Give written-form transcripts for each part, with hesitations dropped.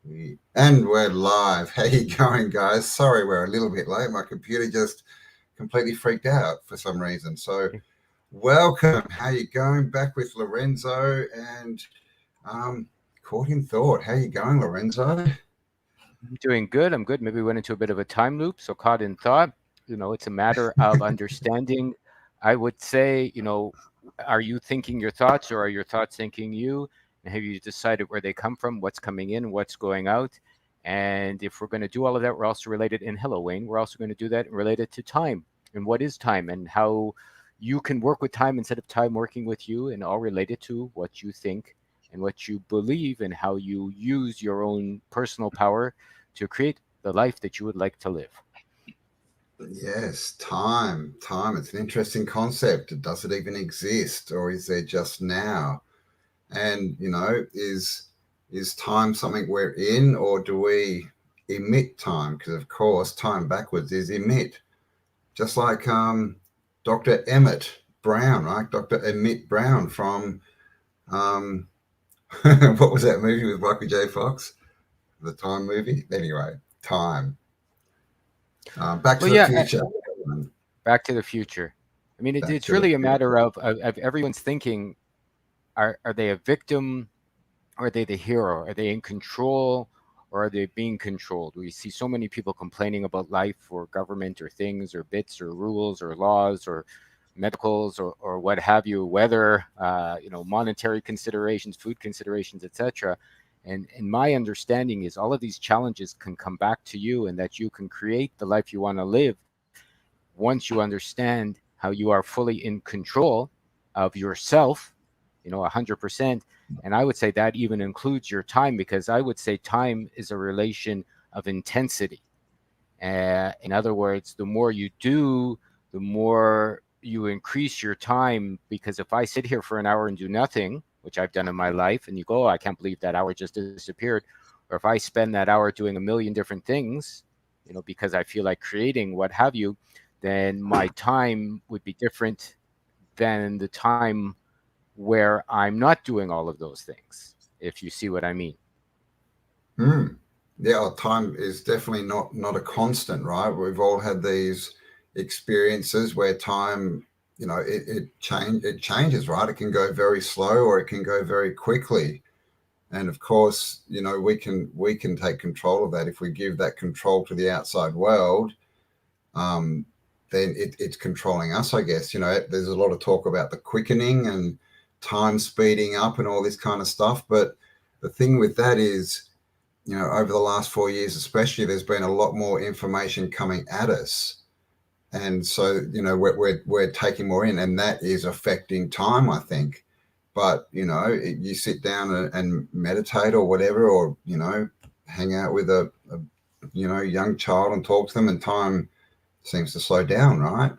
And we're live. How you going, guys? Sorry, we're a little bit late. My computer just completely freaked out for some reason. So, welcome. How you going? Back with Lorenzo and Caught in Thought. How you going, Lorenzo? I'm doing good. I'm good. Maybe we went into a bit of a time loop, so caught in thought. It's a matter of understanding. I would say, are you thinking your thoughts or are your thoughts thinking you? And have you decided where they come from, what's coming in, what's going out? And if we're going to do all of that, we're also related, and hello, Wayne, we're also going to do that related to time and what is time and how you can work with time instead of time working with you, and all related to what you think and what you believe and how you use your own personal power to create the life that you would like to live. Yes, time. Time. It's an interesting concept. Does it even exist, or is there just now? And is time something we're in, or do we emit time? Because of course, time backwards is emit. Just like Dr. Emmett Brown, right? Dr. Emmett Brown from um, what was that movie with Michael J. Fox? The Time movie. Anyway, time. Back Well, to the yeah, Future. Back to the Future. I mean, Back it's to the really a matter Future. of everyone's thinking. Are they a victim? Or are they the hero? Are they in control? Or are they being controlled? We see so many people complaining about life or government or things or bits or rules or laws or medicals or what have you, weather, monetary considerations, food considerations, etc. And my understanding is all of these challenges can come back to you, and that you can create the life you want to live once you understand how you are fully in control of yourself, 100%. And I would say that even includes your time, because I would say time is a relation of intensity. In other words, the more you do, the more you increase your time. Because if I sit here for an hour and do nothing, which I've done in my life, and you go, oh, I can't believe that hour just disappeared. Or if I spend that hour doing a million different things, because I feel like creating, what have you, then my time would be different than the time where I'm not doing all of those things, if you see what I mean. Hmm. Yeah, time is definitely not a constant, right? We've all had these experiences where time, it changes, right? It can go very slow or it can go very quickly. And of course, we can take control of that. If we give that control to the outside world, um, then it's controlling us, I guess. There's a lot of talk about the quickening and time speeding up and all this kind of stuff. But the thing with that is, over the last 4 years, especially, there's been a lot more information coming at us. And so, we're taking more in, and that is affecting time, I think. But, you sit down and meditate or whatever, or, hang out with a young child and talk to them, and time seems to slow down, right?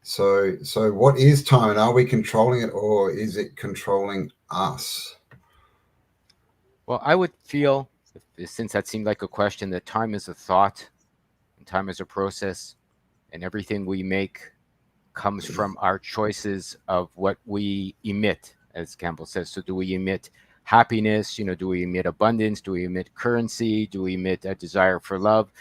So what is time, and are we controlling it, or is it controlling us? Well, I would feel, since that seemed like a question, that time is a thought and time is a process, and everything we make comes from our choices of what we emit, as Campbell says. So, do we emit happiness? Do we emit abundance? Do we emit currency? Do we emit a desire for love?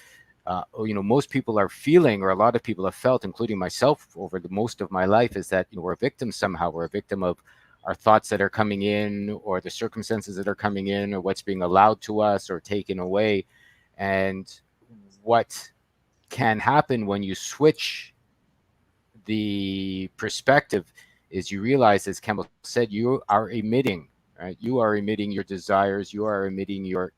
Most people are feeling, or a lot of people have felt, including myself over the most of my life, is that we're a victim somehow. We're a victim of our thoughts that are coming in, or the circumstances that are coming in, or what's being allowed to us or taken away. And what can happen when you switch the perspective is you realize, as Campbell said, you are emitting, right? You are emitting your desires. You are emitting your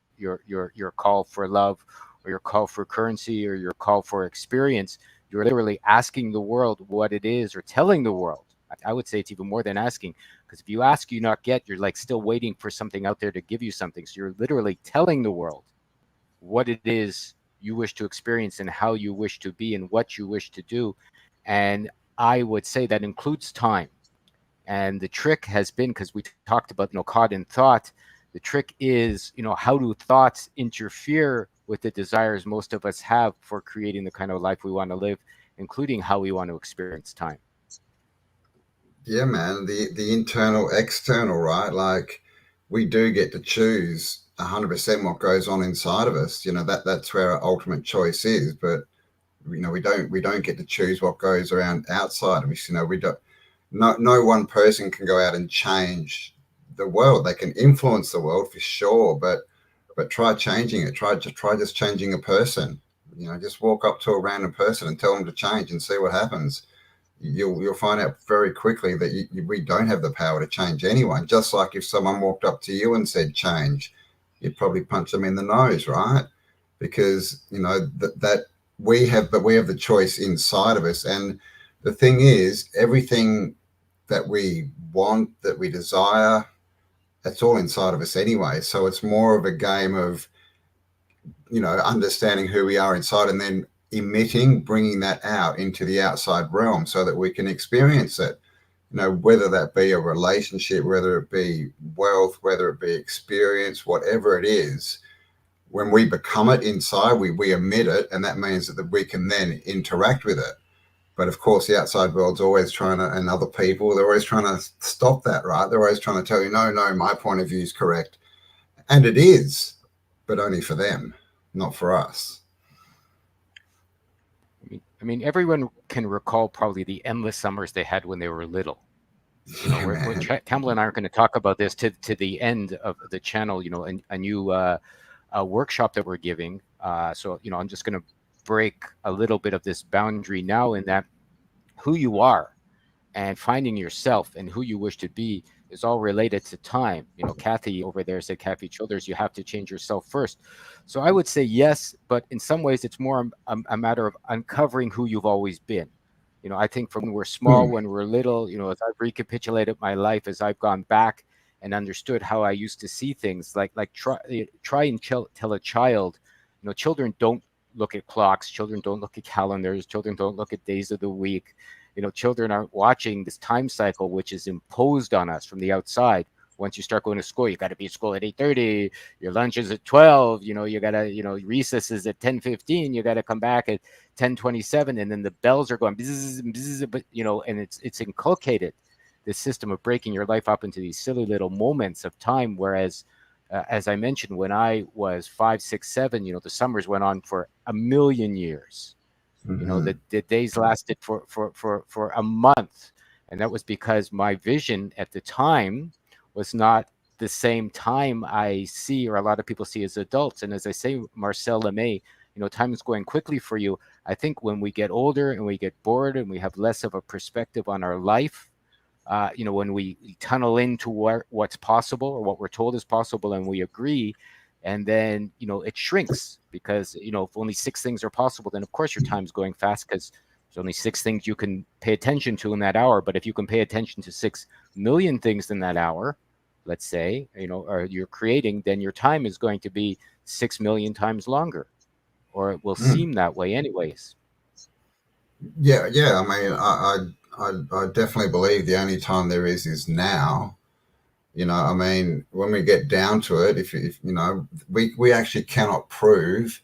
call for love, or your call for currency, or your call for experience. You're literally asking the world what it is, or telling the world. I would say it's even more than asking, because if you ask, you not get. You're like still waiting for something out there to give you something. So you're literally telling the world what it is you wish to experience, and how you wish to be, and what you wish to do. And I would say that includes time. And the trick has been, because we talked about, caught in thought, the trick is, how do thoughts interfere with the desires most of us have for creating the kind of life we want to live, including how we want to experience time. Yeah, man, the internal, external, right? Like we do get to choose 100% what goes on inside of us. That's where our ultimate choice is. But we don't get to choose what goes around outside of us. We don't. No one person can go out and change the world. They can influence the world for sure, but try changing it. Try just changing a person. Just walk up to a random person and tell them to change and see what happens. You'll find out very quickly that we don't have the power to change anyone. Just like if someone walked up to you and said change, you'd probably punch them in the nose, right? Because that we have the choice inside of us. And the thing is, everything that we want, that we desire, that's all inside of us anyway. So it's more of a game of understanding who we are inside, and then bringing that out into the outside realm so that we can experience it. Whether that be a relationship, whether it be wealth, whether it be experience, whatever it is, when we become it inside, we emit it, and that means that we can then interact with it. But of course, the outside world's always trying to, and other people, they're always trying to stop that, right? They're always trying to tell you, no, my point of view is correct. And it is, but only for them, not for us. I mean, everyone can recall probably the endless summers they had when they were little. Yeah, We're man. Campbell and I are going to talk about this to the end of the channel. A new a workshop that we're giving. So I'm just going to break a little bit of this boundary now, in that who you are and finding yourself and who you wish to be is all related to time. Kathy over there said, Kathy Childers, you have to change yourself first. So I would say yes, but in some ways it's more a matter of uncovering who you've always been. I think from when we're small, Hmm. when we're little, as I've recapitulated my life, as I've gone back and understood how I used to see things, like try and tell a child, children don't look at clocks, children don't look at calendars, children don't look at days of the week. Children aren't watching this time cycle, which is imposed on us from the outside. Once you start going to school, you got to be at school at 8:30. Your lunch is at 12. You got to, recess is at 10:15. You got to come back at 10:27, and then the bells are going bzz, bzz, but and it's inculcated this system of breaking your life up into these silly little moments of time. Whereas, as I mentioned, when I was 5, 6, 7, the summers went on for a million years. Hmm. The days lasted for a month, and that was because my vision at the time was not the same time I see, or a lot of people see, as adults. And as I say, Marcel Lemay, time is going quickly for you. I think when we get older and we get bored and we have less of a perspective on our life, when we tunnel into what's possible or what we're told is possible, and we agree, and then it shrinks, because if only 6 things are possible, then of course your time's going fast, because there's only 6 things you can pay attention to in that hour. But if you can pay attention to 6 million things in that hour, let's say, or you're creating, then your time is going to be 6 million times longer, or it will Hmm. seem that way anyways. Yeah, yeah. I mean, I definitely believe the only time there is now. I mean, when we get down to it, if we actually cannot prove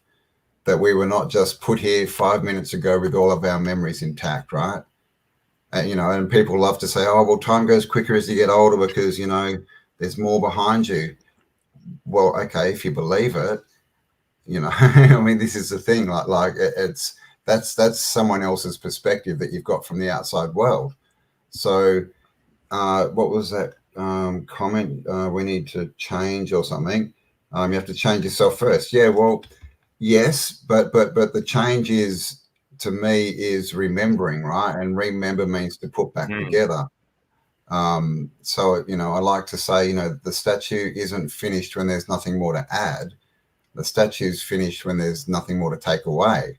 that we were not just put here 5 minutes ago with all of our memories intact, right? And people love to say, oh, well, time goes quicker as you get older because, there's more behind you. Well, okay, if you believe it, I mean, this is the thing, like it's that's someone else's perspective that you've got from the outside world. So, what was that comment? We need to change or something. You have to change yourself first. Yeah, well, yes, but the change is, to me, is remembering, right? And remember means to put back Mm. together. So I like to say, the statue isn't finished when there's nothing more to add. The statue's finished when there's nothing more to take away.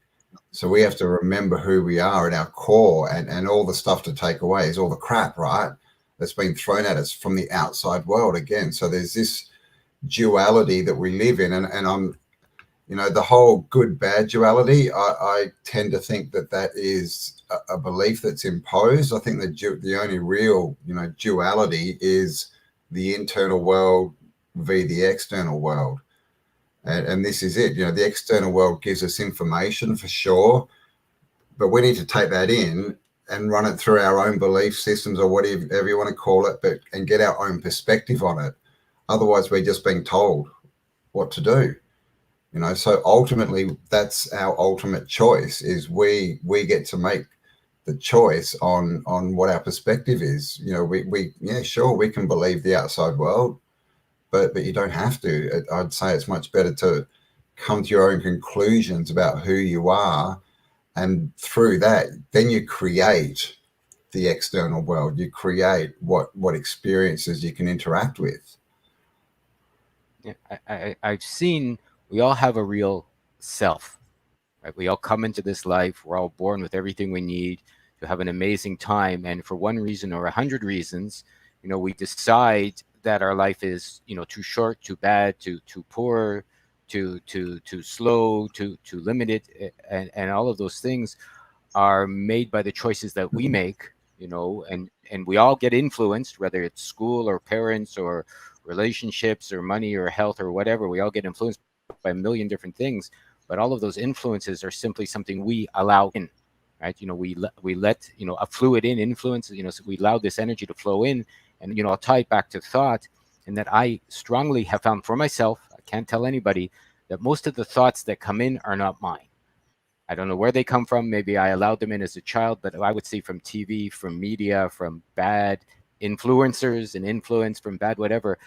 So we have to remember who we are at our core, and all the stuff to take away is all the crap, right? That's been thrown at us from the outside world again. So there's this duality that we live in, and I'm, the whole good bad duality. I tend to think that is a belief that's imposed. I think the only real duality is the internal world v the external world, and this is it. The external world gives us information for sure, but we need to take that in and run it through our own belief systems, or whatever you want to call it, and get our own perspective on it. Otherwise, we're just being told. what to do. So ultimately that's our ultimate choice, is we get to make the choice on what our perspective is. We yeah, sure, we can believe the outside world, but you don't have to. I'd say it's much better to come to your own conclusions about who you are, and through that then you create the external world. You create what experiences you can interact with. Yeah, I've seen we all have a real self, right? We all come into this life. We're all born with everything we need to have an amazing time. And for one reason or 100 reasons, we decide that our life is, too short, too bad, too poor, too slow, too limited, and all of those things are made by the choices that we make, and we all get influenced, whether it's school or parents or relationships or money or health or whatever. We all get influenced by a million different things, but all of those influences are simply something we allow in, right? We let a fluid in influence, so we allow this energy to flow in. And I'll tie it back to thought, and that I strongly have found for myself, I can't tell anybody, that most of the thoughts that come in are not mine. I don't know where they come from. Maybe I allowed them in as a child, but I would say from TV, from media, from bad influencers and influence, from bad whatever.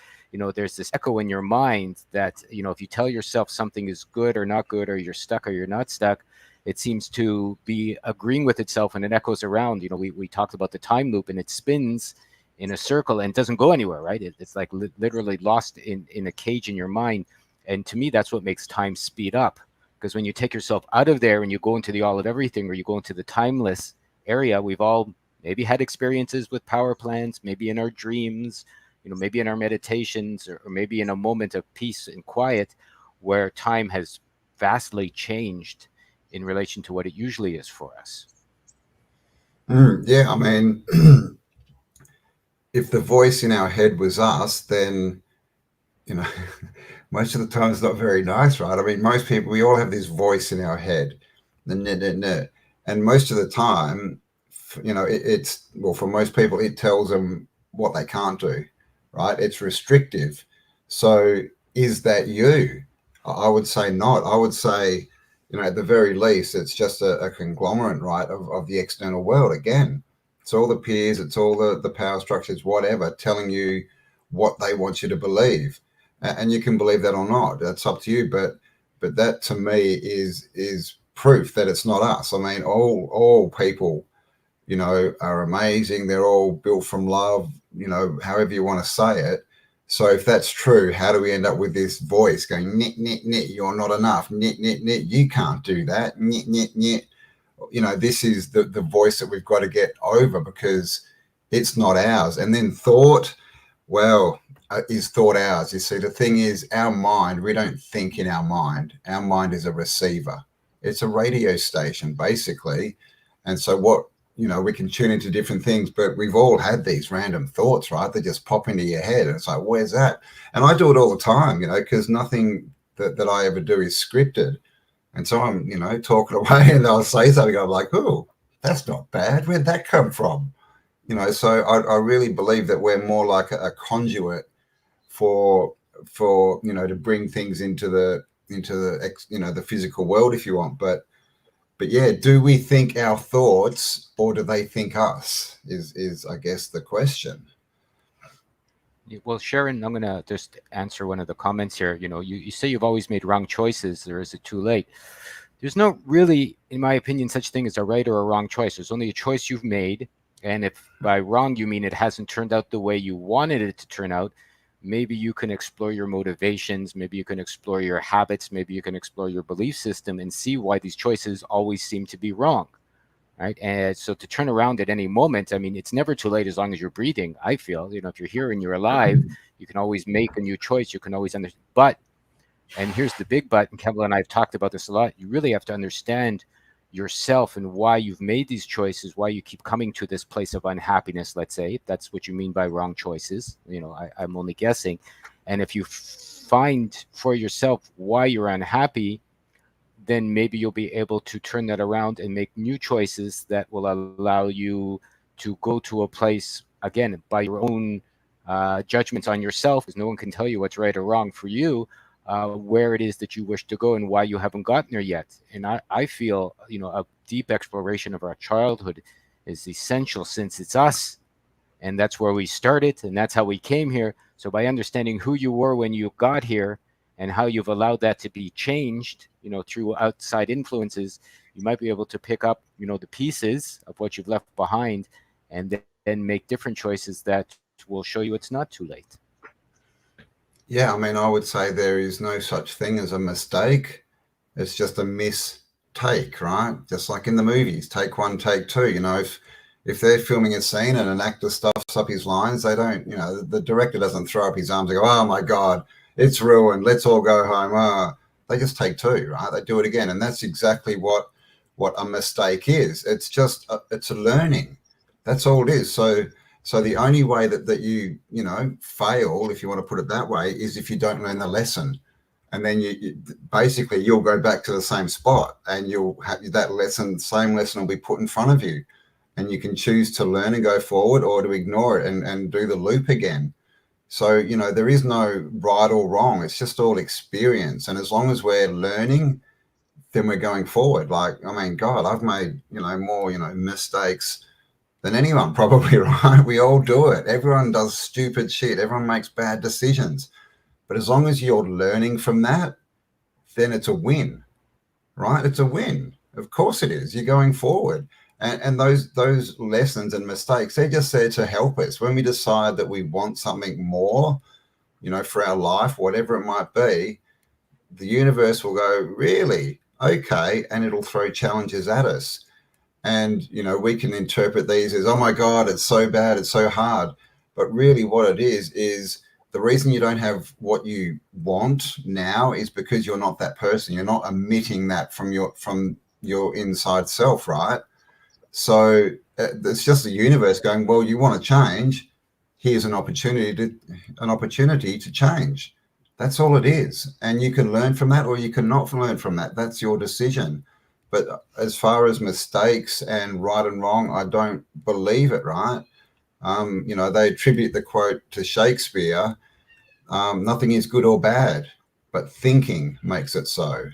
There's this echo in your mind that, if you tell yourself something is good or not good, or you're stuck or you're not stuck, it seems to be agreeing with itself and it echoes around. We talked about the time loop, and it spins in a circle and doesn't go anywhere, right? It's like literally lost in a cage in your mind. And to me, that's what makes time speed up, because when you take yourself out of there and you go into the all of everything, or you go into the timeless area, we've all maybe had experiences with power plants, maybe in our dreams, maybe in our meditations, or maybe in a moment of peace and quiet where time has vastly changed in relation to what it usually is for us. Yeah, I mean, if the voice in our head was us, then you know, most of the time it's not very nice, right? I mean, most people, we all have this voice in our head, the nah, nah, nah. And most of the time, it's, well, for most people, it tells them what they can't do, right? It's restrictive. So is that you? I would say not. I would say, at the very least, it's just a conglomerate, right, of the external world. Again, it's all the peers, it's all the power structures, whatever, telling you what they want you to believe, and you can believe that or not. That's up to you. But that to me is proof that it's not us. I mean, all people, are amazing. They're all built from love. However you want to say it. So if that's true, how do we end up with this voice going nit nit nit? You're not enough. Nit nit nit. You can't do that. Nit nit nit. This is the voice that we've got to get over, because it's not ours. And then thought, well, is thought ours? You see, the thing is, our mind, we don't think in our mind. Our mind is a receiver. It's a radio station, basically. And so we can tune into different things, but we've all had these random thoughts, right? They just pop into your head. And it's like, where's that? And I do it all the time, because nothing that I ever do is scripted. And so I'm, talking away and I'll say something. I'm like, oh, that's not bad. Where'd that come from? So I really believe that we're more like a conduit for to bring things into the physical world, if you want. But yeah, do we think our thoughts, or do they think us, is I guess the question. Well, Sharon, I'm going to just answer one of the comments here. You say you've always made wrong choices, or is it too late? There's no really, in my opinion, such thing as a right or a wrong choice. There's only a choice you've made. And if by wrong you mean it hasn't turned out the way you wanted it to turn out, maybe you can explore your motivations, maybe you can explore your habits, maybe you can explore your belief system and see why these choices always seem to be wrong. Right. And so to turn around at any moment, I mean, it's never too late as long as you're breathing. I feel, if you're here and you're alive, you can always make a new choice. You can always understand. But, and here's the big but, and Kevin and I have talked about this a lot, you really have to understand yourself and why you've made these choices, why you keep coming to this place of unhappiness, let's say, if that's what you mean by wrong choices. I'm only guessing. And if you find for yourself why you're unhappy, then maybe you'll be able to turn that around and make new choices that will allow you to go to a place, again, by your own judgments on yourself, because no one can tell you what's right or wrong for you, where it is that you wish to go and why you haven't gotten there yet. And I feel, a deep exploration of our childhood is essential, since it's us, and that's where we started, and that's how we came here. So by understanding who you were when you got here and how you've allowed that to be changed, through outside influences, you might be able to pick up, the pieces of what you've left behind, and then make different choices that will show you it's not too late. Yeah, I mean, I would say there is no such thing as a mistake. It's just a mistake, right? Just like in the movies, take one, take two. If they're filming a scene and an actor stuffs up his lines, they don't, the director doesn't throw up his arms and go, "Oh my God, it's ruined. Let's all go home." They just take two, right? They do it again, and that's exactly what a mistake is. It's just it's a learning. That's all it is. So the only way that you fail, if you want to put it that way, is if you don't learn the lesson, and then you basically you'll go back to the same spot, and you'll have same lesson will be put in front of you, and you can choose to learn and go forward, or to ignore it and do the loop again. So there is no right or wrong. It's just all experience, and as long as we're learning, then we're going forward. Like, I mean, God, I've made more mistakes than anyone probably, right? We all do it. Everyone does stupid shit. Everyone makes bad decisions. But as long as you're learning from that, then it's a win, right? It's a win. Of course it is. You're going forward. And those lessons and mistakes, they're just there to help us. When we decide that we want something more, for our life, whatever it might be, the universe will go, really? Okay. And it'll throw challenges at us. And we can interpret these as, oh my God, it's so bad, it's so hard. But really what it is the reason you don't have what you want now is because you're not that person. You're not emitting that from your inside self, right? So it's just the universe going, well, you want to change, here's an opportunity to change. That's all it is. And you can learn from that, or you cannot learn from that. That's your decision. But as far as mistakes and right and wrong, I don't believe it, right? They attribute the quote to Shakespeare, nothing is good or bad, but thinking makes it so.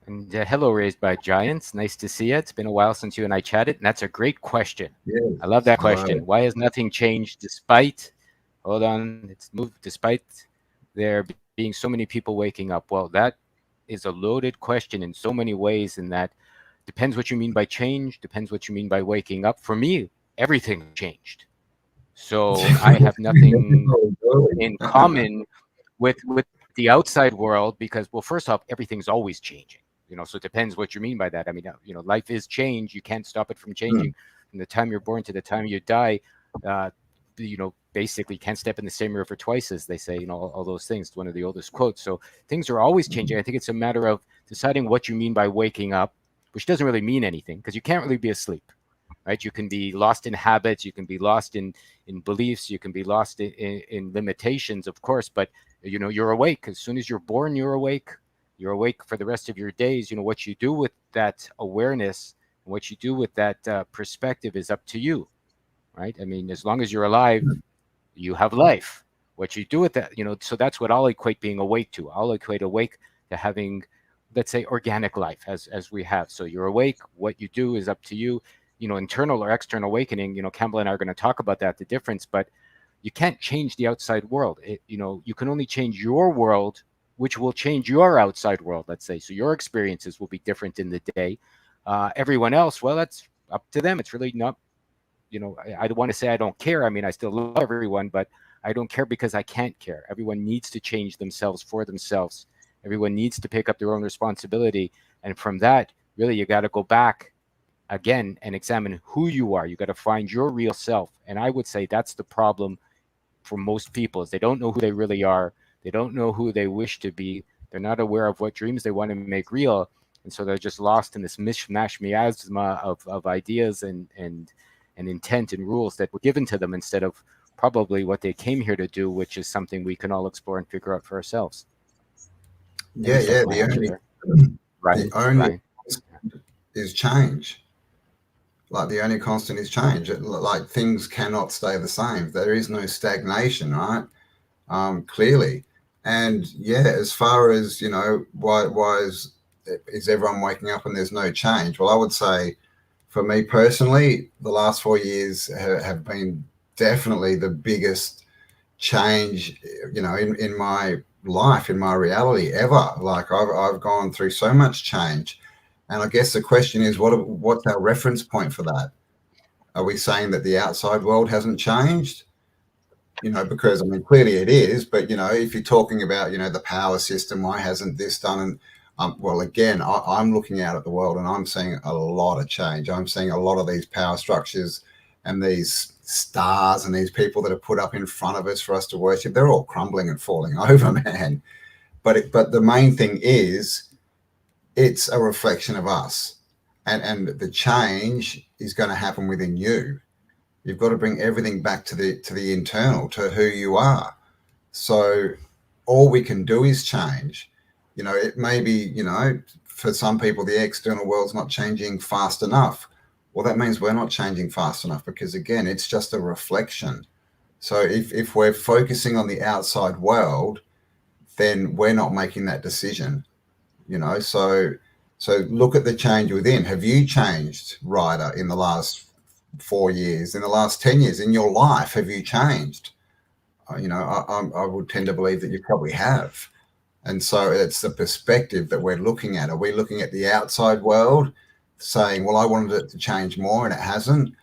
And hello, Raised by Giants. Nice to see you. It's been a while since you and I chatted, and that's a great question. I love Yes, that hello. question. Why has nothing changed despite, hold on, it's moved, despite there being so many people waking up? Well, that is a loaded question in so many ways, in that depends what you mean by change, depends what you mean by waking up. For me, everything changed. So I have nothing in common with the outside world, because, well, first off, everything's always changing. So it depends what you mean by that. I mean, life is change. You can't stop it from changing. Mm, From the time you're born to the time you die, basically can't step in the same river twice, as they say. All those things. It's one of the oldest quotes. So things are always changing. I think it's a matter of deciding what you mean by waking up, which doesn't really mean anything, because you can't really be asleep, right? You can be lost in habits, you can be lost in beliefs, you can be lost in limitations, of course, but you're awake. As soon as you're born, you're awake. You're awake for the rest of your days. What you do with that awareness, and what you do with that perspective, is up to you, right? I mean, as long as you're alive, mm, you have life. What you do with that, so that's what I'll equate being awake to. I'll equate awake to having, let's say, organic life, as we have. So you're awake. What you do is up to you. Internal or external awakening. Campbell and I are going to talk about that, the difference, but you can't change the outside world. You can only change your world, which will change your outside world, let's say. So your experiences will be different in the day. Everyone else, well, that's up to them. It's really not, I don't want to say I don't care. I mean, I still love everyone, but I don't care because I can't care. Everyone needs to change themselves for themselves. Everyone needs to pick up their own responsibility. And from that, really, you got to go back again and examine who you are. You got to find your real self. And I would say that's the problem for most people, is they don't know who they really are. They don't know who they wish to be. They're not aware of what dreams they want to make real. And so they're just lost in this mishmash miasma of ideas and intent and rules that were given to them, instead of probably what they came here to do, which is something we can all explore and figure out for ourselves. yeah, Anyways, that's yeah. my The answer only there. the Ryan, only Ryan. constant is change. Like, the only constant is change. Like, things cannot stay the same. There is no stagnation, right? Clearly. And yeah, as far as why is everyone waking up and there's no change? Well, I would say, for me personally, the last 4 years have been definitely the biggest change, in my life, in my reality ever. Like I've gone through so much change, and I guess the question is, what's our reference point for that? Are we saying that the outside world hasn't changed? Because I mean, clearly it is, but if you're talking about, the power system, why hasn't this done? And well, again, I'm looking out at the world and I'm seeing a lot of change. I'm seeing a lot of these power structures and these stars and these people that are put up in front of us for us to worship. They're all crumbling and falling over, man. But the main thing is, it's a reflection of us, and the change is going to happen within you. You've got to bring everything back to the internal, to who you are. So all we can do is change. It may be, for some people, the external world's not changing fast enough. Well, that means we're not changing fast enough, because again, it's just a reflection. So if we're focusing on the outside world, then we're not making that decision. So look at the change within. Have you changed, Ryder, in the last 4 years, in the last 10 years, in your life? Have you changed? I would tend to believe that you probably have. And so it's the perspective that we're looking at. Are we looking at the outside world saying, well, I wanted it to change more and it hasn't?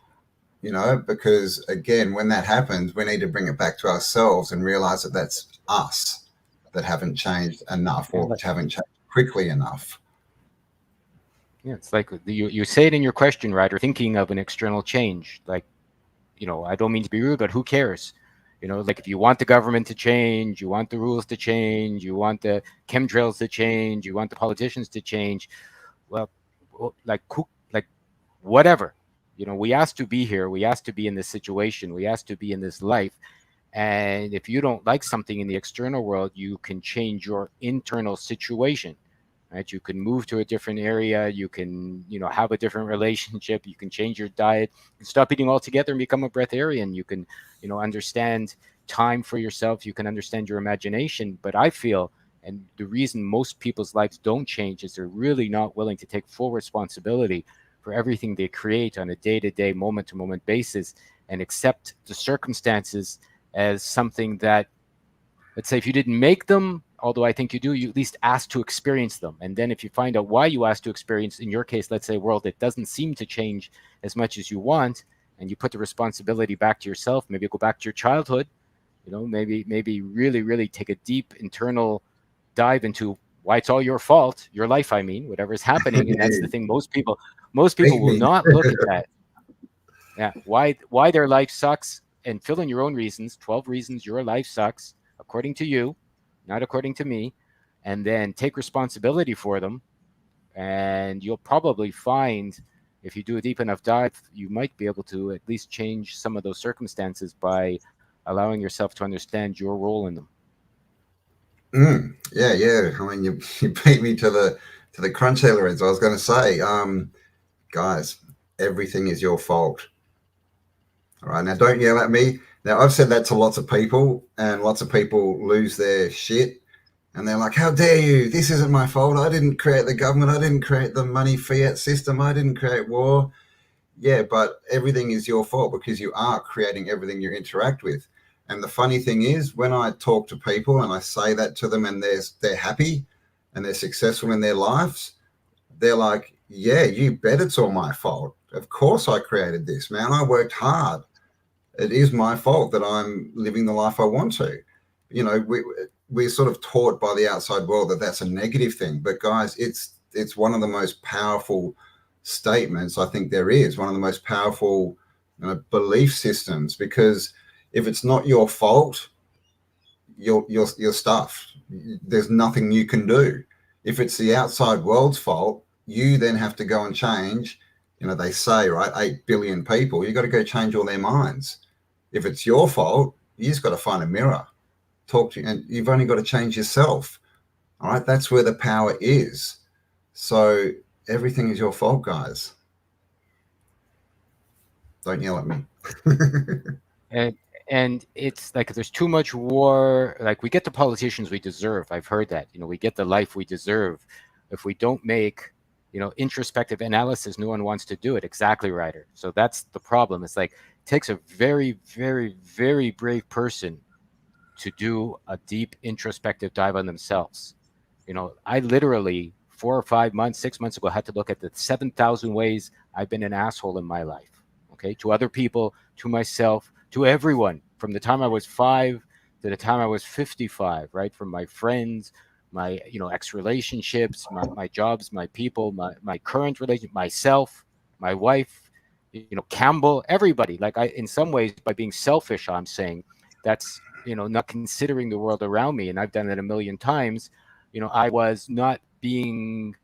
Because again, when that happens, we need to bring it back to ourselves and realize that that's us that haven't changed enough, And or like, haven't changed quickly enough. yeah, it's like you say it in your question, right? Or thinking of an external change. Like, I don't mean to be rude, but who cares? Like if you want the government to change, you want the rules to change, you want the chemtrails to change, you want the politicians to change. Well, like like whatever. We asked to be here. We asked to be in this situation. We asked to be in this life. And if you don't like something in the external world, you can change your internal situation, right? You can move to a different area. You can, have a different relationship. You can change your diet. You can stop eating altogether and become a breatharian. You can, understand time for yourself. You can understand your imagination. But I feel, and the reason most people's lives don't change is they're really not willing to take full responsibility for everything they create on a day-to-day, moment-to-moment basis, and accept the circumstances as something that, let's say, if you didn't make them, although I think you do, you at least ask to experience them. And then if you find out why you asked to experience, in your case, let's say, a world that doesn't seem to change as much as you want, and you put the responsibility back to yourself, maybe go back to your childhood, maybe really, really take a deep internal dive into why it's all your fault, your life, I mean, whatever's happening. And that's the thing, most people Beat will me. not look at that. Yeah, why their life sucks, and fill in your own reasons, 12 reasons your life sucks according to you, not according to me, and then take responsibility for them. And you'll probably find, if you do a deep enough dive, you might be able to at least change some of those circumstances by allowing yourself to understand your role in them. Yeah, yeah. I mean, you beat me to the crunch elements. I was going to say, guys, everything is your fault. All right, now don't yell at me. Now I've said that to lots of people, and lots of people lose their shit, and they're like, "How dare you? This isn't my fault. I didn't create the government. I didn't create the money fiat system. I didn't create war." Yeah, but everything is your fault, because you are creating everything you interact with. And the funny thing is, when I talk to people and I say that to them, and they're happy and they're successful in their lives, they're like, "Yeah, you bet it's all my fault. Of course I created this, man. I worked hard. It is my fault that I'm living the life I want to." We're sort of taught by the outside world that that's a negative thing, but guys, it's one of the most powerful statements I think there is. One of the most powerful belief systems, because if it's not your fault, you're stuffed. There's nothing you can do. If it's the outside world's fault, you then have to go and change. They say, right, 8 billion people, you got to go change all their minds. If it's your fault, you just got to find a mirror, talk to you, and you've only got to change yourself. All right, that's where the power is. So everything is your fault, guys. Don't yell at me. And and it's like there's too much war. Like, we get the politicians we deserve. I've heard that. We get the life we deserve. If we don't make, introspective analysis, no one wants to do it. Exactly, Ryder. So that's the problem. It's like it takes a very, very, very brave person to do a deep introspective dive on themselves. I literally 4 or 5 months, 6 months ago had to look at the 7,000 ways I've been an asshole in my life. Okay, to other people, to myself, to everyone, from the time I was 5 to the time I was 55. Right, from my friends, my ex relationships, my jobs, my people, my current relation, myself, my wife, Campbell, everybody. Like, I, in some ways, by being selfish, I'm saying that's not considering the world around me, and I've done it a million times. I was not being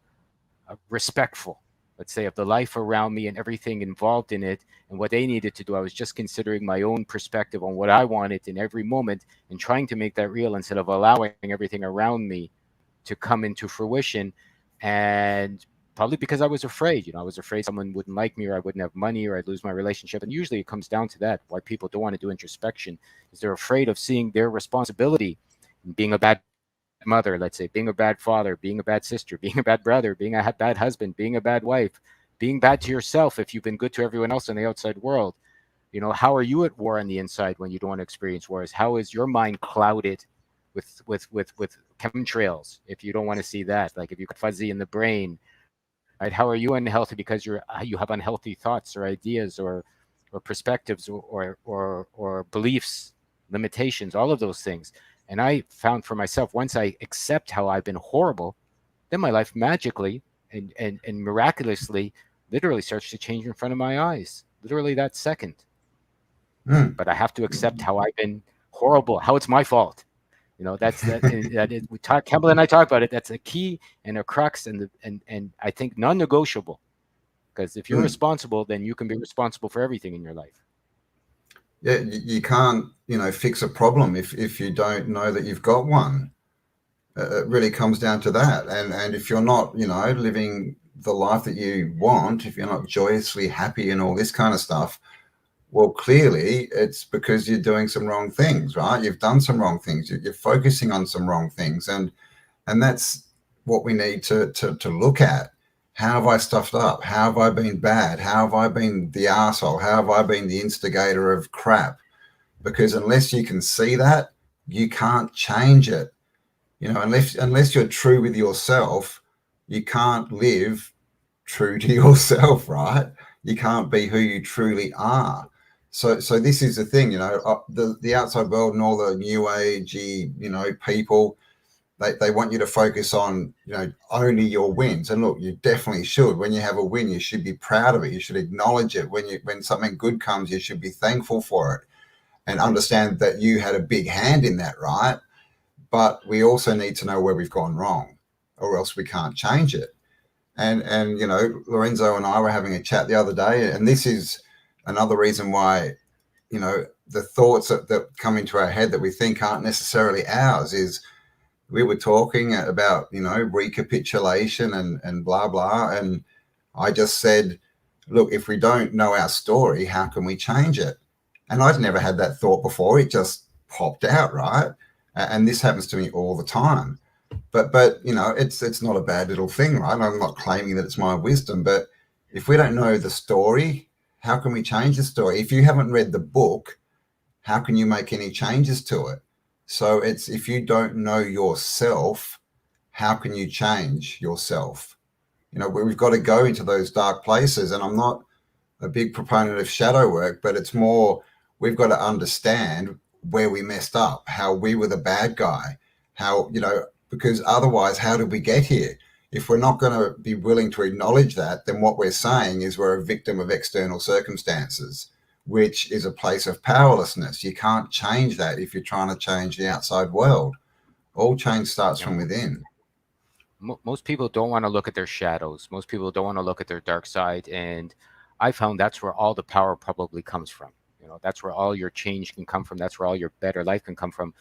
respectful, let's say, of the life around me and everything involved in it and what they needed to do. I was just considering my own perspective on what I wanted in every moment and trying to make that real instead of allowing everything around me to come into fruition. And probably because I was afraid, I was afraid someone wouldn't like me, or I wouldn't have money, or I'd lose my relationship. And usually it comes down to that. Why people don't want to do introspection is they're afraid of seeing their responsibility in being a bad mother, let's say, being a bad father, being a bad sister, being a bad brother, being a bad husband, being a bad wife, being bad to yourself if you've been good to everyone else in the outside world. How are you at war on the inside when you don't want to experience wars? How is your mind clouded with chemtrails if you don't want to see that? Like, if you got fuzzy in the brain, right? How are you unhealthy because you have unhealthy thoughts or ideas or perspectives or beliefs, limitations, all of those things. And I found for myself, once I accept how I've been horrible, then my life magically and miraculously literally starts to change in front of my eyes, literally that second. Mm. But I have to accept how I've been horrible, how it's my fault. That is, we talk. Campbell and I talk about it. That's a key and a crux, and I think non-negotiable. Because if you're Mm. responsible, then you can be responsible for everything in your life. Yeah, you can't, fix a problem if you don't know that you've got one. It really comes down to that. And if you're not, living the life that you want, if you're not joyously happy and all this kind of stuff, well, clearly it's because you're doing some wrong things, right? You've done some wrong things. You're focusing on some wrong things, and that's what we need to look at. How have I stuffed up? How have I been bad? How have I been the asshole? How have I been the instigator of crap? Because unless you can see that, you can't change it. Unless you're true with yourself, you can't live true to yourself, right? You can't be who you truly are. So this is the thing, the outside world and all the new agey, people, they want you to focus on, only your wins. And look, you definitely should. When you have a win, you should be proud of it. You should acknowledge it. When something good comes, you should be thankful for it and understand that you had a big hand in that, right? But we also need to know where we've gone wrong, or else we can't change it. And Lorenzo and I were having a chat the other day, and this is another reason why, the thoughts that come into our head that we think aren't necessarily ours is we were talking about, recapitulation and blah blah, and I just said, look, if we don't know our story, how can we change it? And I'd never had that thought before. It just popped out, right? And this happens to me all the time. But it's not a bad little thing, right? I'm not claiming that it's my wisdom, but if we don't know the story, how can we change the story? If you haven't read the book, how can you make any changes to it? So it's, if you don't know yourself, how can you change yourself? We've got to go into those dark places. And I'm not a big proponent of shadow work, but it's more, we've got to understand where we messed up, how we were the bad guy, how, because otherwise, how did we get here? If we're not going to be willing to acknowledge that, then what we're saying is we're a victim of external circumstances, which is a place of powerlessness. You can't change that if you're trying to change the outside world. All change starts Yeah. from within. Most people don't want to look at their shadows. Most people don't want to look at their dark side, and I found that's where all the power probably comes from. That's where all your change can come from. That's where all your better life can come from.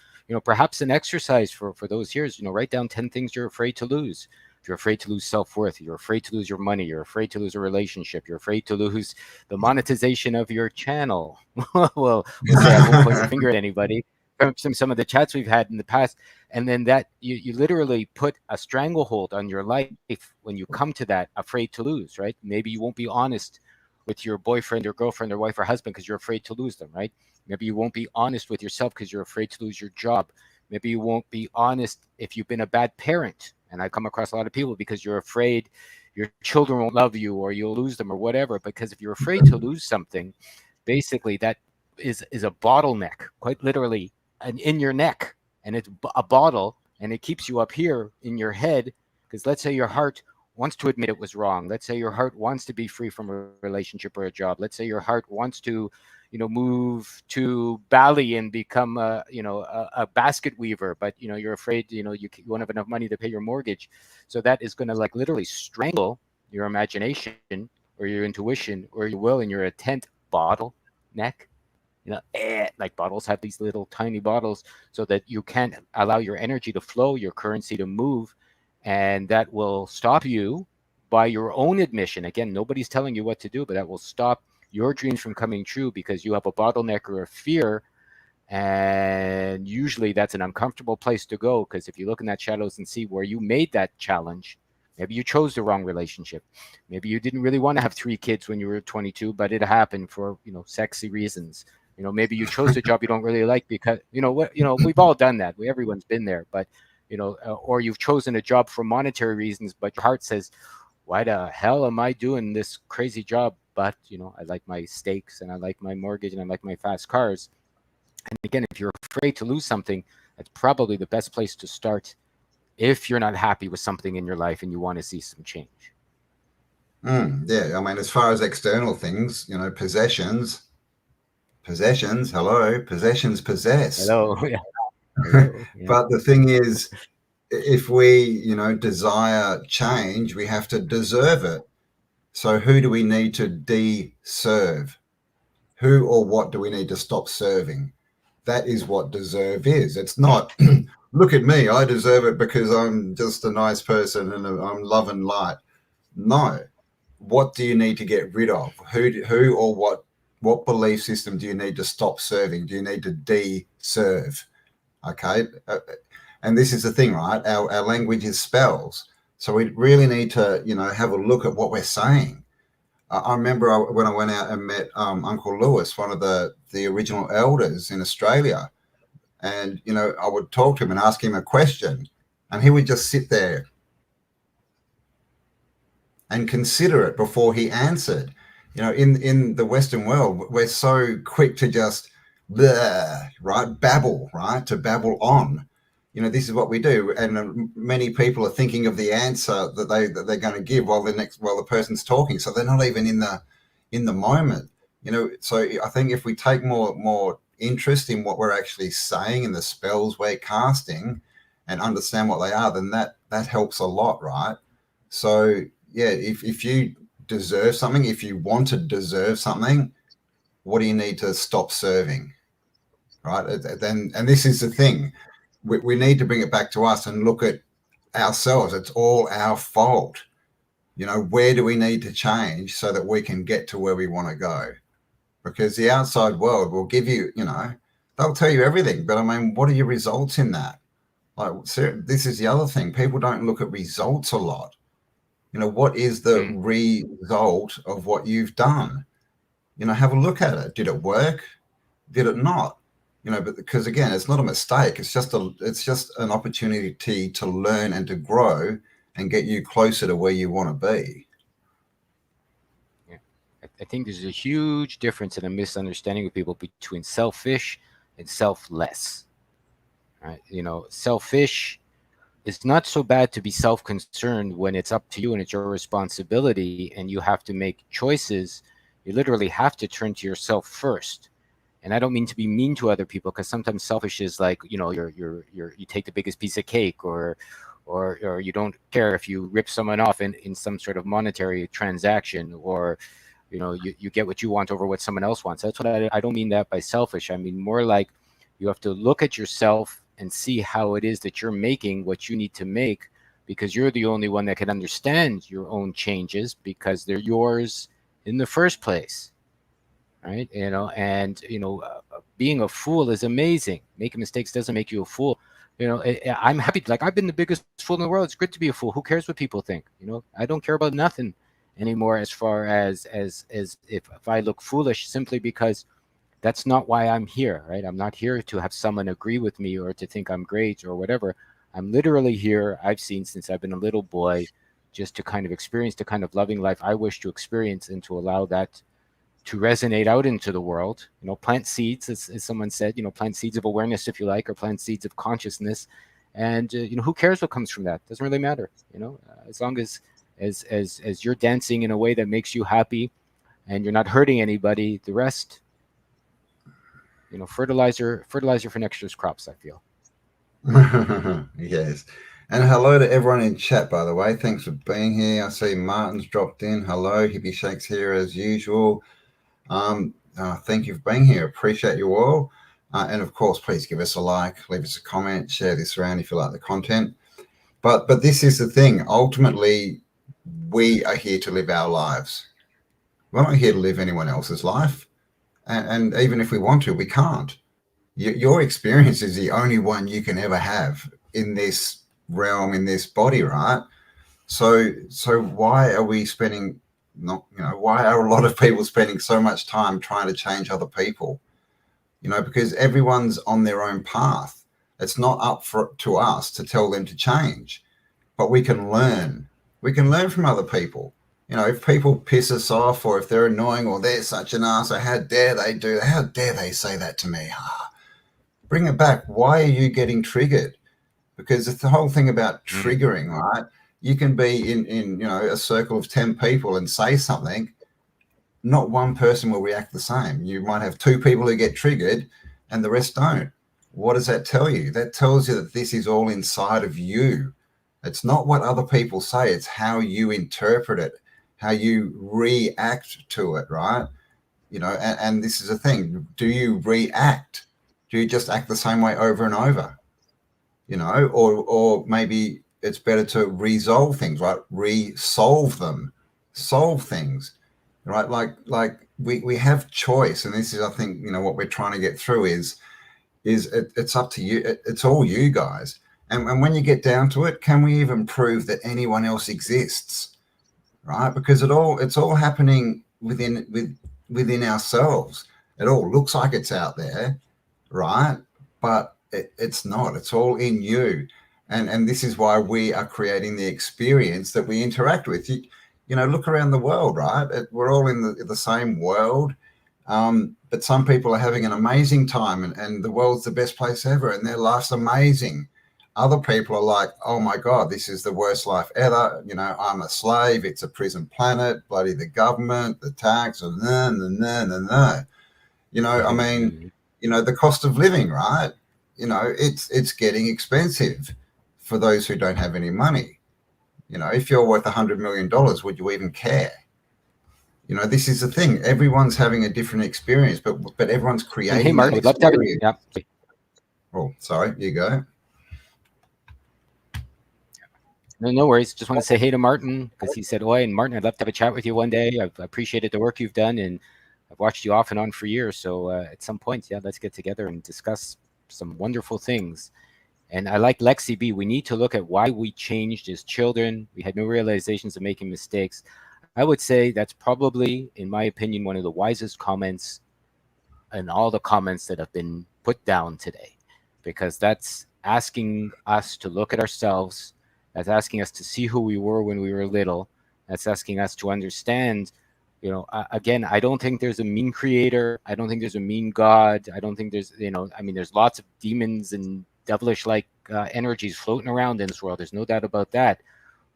Perhaps an exercise for those years. Write down 10 things you're afraid to lose. If you're afraid to lose self-worth, you're afraid to lose your money, you're afraid to lose a relationship, you're afraid to lose the monetization of your channel. Well, we'll say, I won't point the finger at anybody, from some of the chats we've had in the past. And then that you literally put a stranglehold on your life when you come to that, afraid to lose, right? Maybe you won't be honest with your boyfriend or girlfriend or wife or husband because you're afraid to lose them, right? Maybe you won't be honest with yourself because you're afraid to lose your job. Maybe you won't be honest if you've been a bad parent. And I come across a lot of people because you're afraid your children won't love you or you'll lose them or whatever. Because if you're afraid to lose something, basically that is a bottleneck, quite literally, in your neck, and it's a bottle, and it keeps you up here in your head. Because let's say your heart wants to admit it was wrong. Let's say your heart wants to be free from a relationship or a job. Let's say your heart wants to, move to Bali and become a basket weaver, but you're afraid, you won't have enough money to pay your mortgage. So that is going to like literally strangle your imagination or your intuition or your will, and you're a tent bottle neck. Like bottles have these little tiny bottles so that you can't allow your energy to flow, your currency to move, and that will stop you by your own admission. Again, nobody's telling you what to do, but that will stop your dreams from coming true because you have a bottleneck or a fear. And usually that's an uncomfortable place to go, because if you look in that shadows and see where you made that challenge, maybe you chose the wrong relationship. Maybe you didn't really want to have 3 kids when you were 22, but it happened for, sexy reasons. Maybe you chose a job you don't really like because, we've all done that. Everyone's been there, but, or you've chosen a job for monetary reasons, but your heart says, why the hell am I doing this crazy job? But, I like my steaks and I like my mortgage and I like my fast cars. And again, if you're afraid to lose something, that's probably the best place to start if you're not happy with something in your life and you want to see some change. Yeah, I mean, as far as external things, possessions, hello, possessions possess. Hello. Yeah. Hello. Yeah. But the thing is, if we, desire change, we have to deserve it. So who do we need to de-serve? Who or what do we need to stop serving? That is what deserve is. It's not, look at me, I deserve it because I'm just a nice person and I'm love and light. No. What do you need to get rid of? Who or what belief system do you need to stop serving? Do you need to de-serve? Okay. And this is the thing, right? Our language is spells. So we really need to, have a look at what we're saying. I remember when I went out and met Uncle Lewis, one of the original elders in Australia, and I would talk to him and ask him a question, and he would just sit there and consider it before he answered. In the Western world, we're so quick to just bleh, right, babble, right, to babble on. This is what we do, and many people are thinking of the answer that they're going to give while the person's talking, so they're not even in the moment. So I think if we take more interest in what we're actually saying and the spells we're casting, and understand what they are, then that helps a lot, right? So yeah, if you deserve something, if you want to deserve something, what do you need to stop serving, right? And this is the thing. We need to bring it back to us and look at ourselves. It's all our fault. Where do we need to change so that we can get to where we want to go? Because the outside world will give you, they'll tell you everything. But I mean, what are your results in that? Like, this is the other thing. People don't look at results a lot. What is the Mm. result of what you've done? Have a look at it. Did it work? Did it not? But because again, it's not a mistake. It's just an opportunity to learn and to grow and get you closer to where you want to be. Yeah. I think there's a huge difference and a misunderstanding with people between selfish and selfless. Right? Selfish, it's not so bad to be self-concerned when it's up to you and it's your responsibility and you have to make choices. You literally have to turn to yourself first. And I don't mean to be mean to other people, because sometimes selfish is like, you take the biggest piece of cake, or you don't care if you rip someone off in some sort of monetary transaction, or you get what you want over what someone else wants. That's what I don't mean that by selfish. I mean more like you have to look at yourself and see how it is that you're making what you need to make because you're the only one that can understand your own changes because they're yours in the first place, right? And being a fool is amazing. Making mistakes doesn't make you a fool. I'm happy. Like, I've been the biggest fool in the world. It's good to be a fool. Who cares what people think? I don't care about nothing anymore, as far as if I look foolish, simply because that's not why I'm here, right? I'm not here to have someone agree with me or to think I'm great or whatever. I'm literally here, I've seen since I've been a little boy, just to kind of experience the kind of loving life I wish to experience, and to allow that to resonate out into the world. Plant seeds, as someone said, plant seeds of awareness, if you like, or plant seeds of consciousness. And who cares what comes from that? Doesn't really matter. As long as you're dancing in a way that makes you happy, and you're not hurting anybody, the rest, fertilizer for next year's crops, I feel. Yes. And hello to everyone in chat, by the way. Thanks for being here. I see Martin's dropped in. Hello, Hippie Shakes here as usual. Thank you for being here. Appreciate you all. And of course, please give us a like, leave us a comment, share this around if you like the content. But this is the thing. Ultimately, we are here to live our lives. We're not here to live anyone else's life. And even if we want to, we can't. Your experience is the only one you can ever have in this realm, in this body, right? So why are we spending why are a lot of people spending so much time trying to change other people? Because everyone's on their own path. It's not up to us to tell them to change, but we can learn. We can learn from other people. If people piss us off, or if they're annoying, or they're such an ass, or how dare they do that? How dare they say that to me? Bring it back. Why are you getting triggered? Because it's the whole thing about triggering, right? You can be in a circle of 10 people and say something, not one person will react the same. You might have 2 people who get triggered and the rest don't. What does that tell you? That tells you that this is all inside of you. It's not what other people say, it's how you interpret it, how you react to it, right? And this is the thing. Do you react? Do you just act the same way over and over? Or maybe it's better to resolve things, right? Resolve them, solve things, right? Like we have choice, and this is, I think, what we're trying to get through is it's up to you. It's all you guys. And when you get down to it, can we even prove that anyone else exists, right? Because it's all happening within ourselves. It all looks like it's out there, right? But it's not. It's all in you. And this is why we are creating the experience that we interact with. Look around the world, right? We're all in the same world. But some people are having an amazing time, and the world's the best place ever, and their life's amazing. Other people are like, oh my God, this is the worst life ever. I'm a slave. It's a prison planet. Bloody the government, the tax, and I mean, the cost of living, right? It's getting expensive for those who don't have any money. If you're worth $100 million, would you even care? This is the thing. Everyone's having a different experience, but everyone's creating. And hey, Martin, that would love to have it. experience. Yeah. Oh, sorry, you go. No worries. Just want to say hey to Martin, because he said, "Oi, and Martin, I'd love to have a chat with you one day. I've appreciated the work you've done, and I've watched you off and on for years. So at some point, yeah, let's get together and discuss some wonderful things." And I like Lexi B. We need to look at why we changed as children. We had no realizations of making mistakes. I would say that's probably, in my opinion, one of the wisest comments in all the comments that have been put down today, because that's asking us to look at ourselves. That's asking us to see who we were when we were little. That's asking us to understand, again, I don't think there's a mean creator. I don't think there's a mean God. I don't think there's, there's lots of demons and devilish-like energies floating around in this world. There's no doubt about that.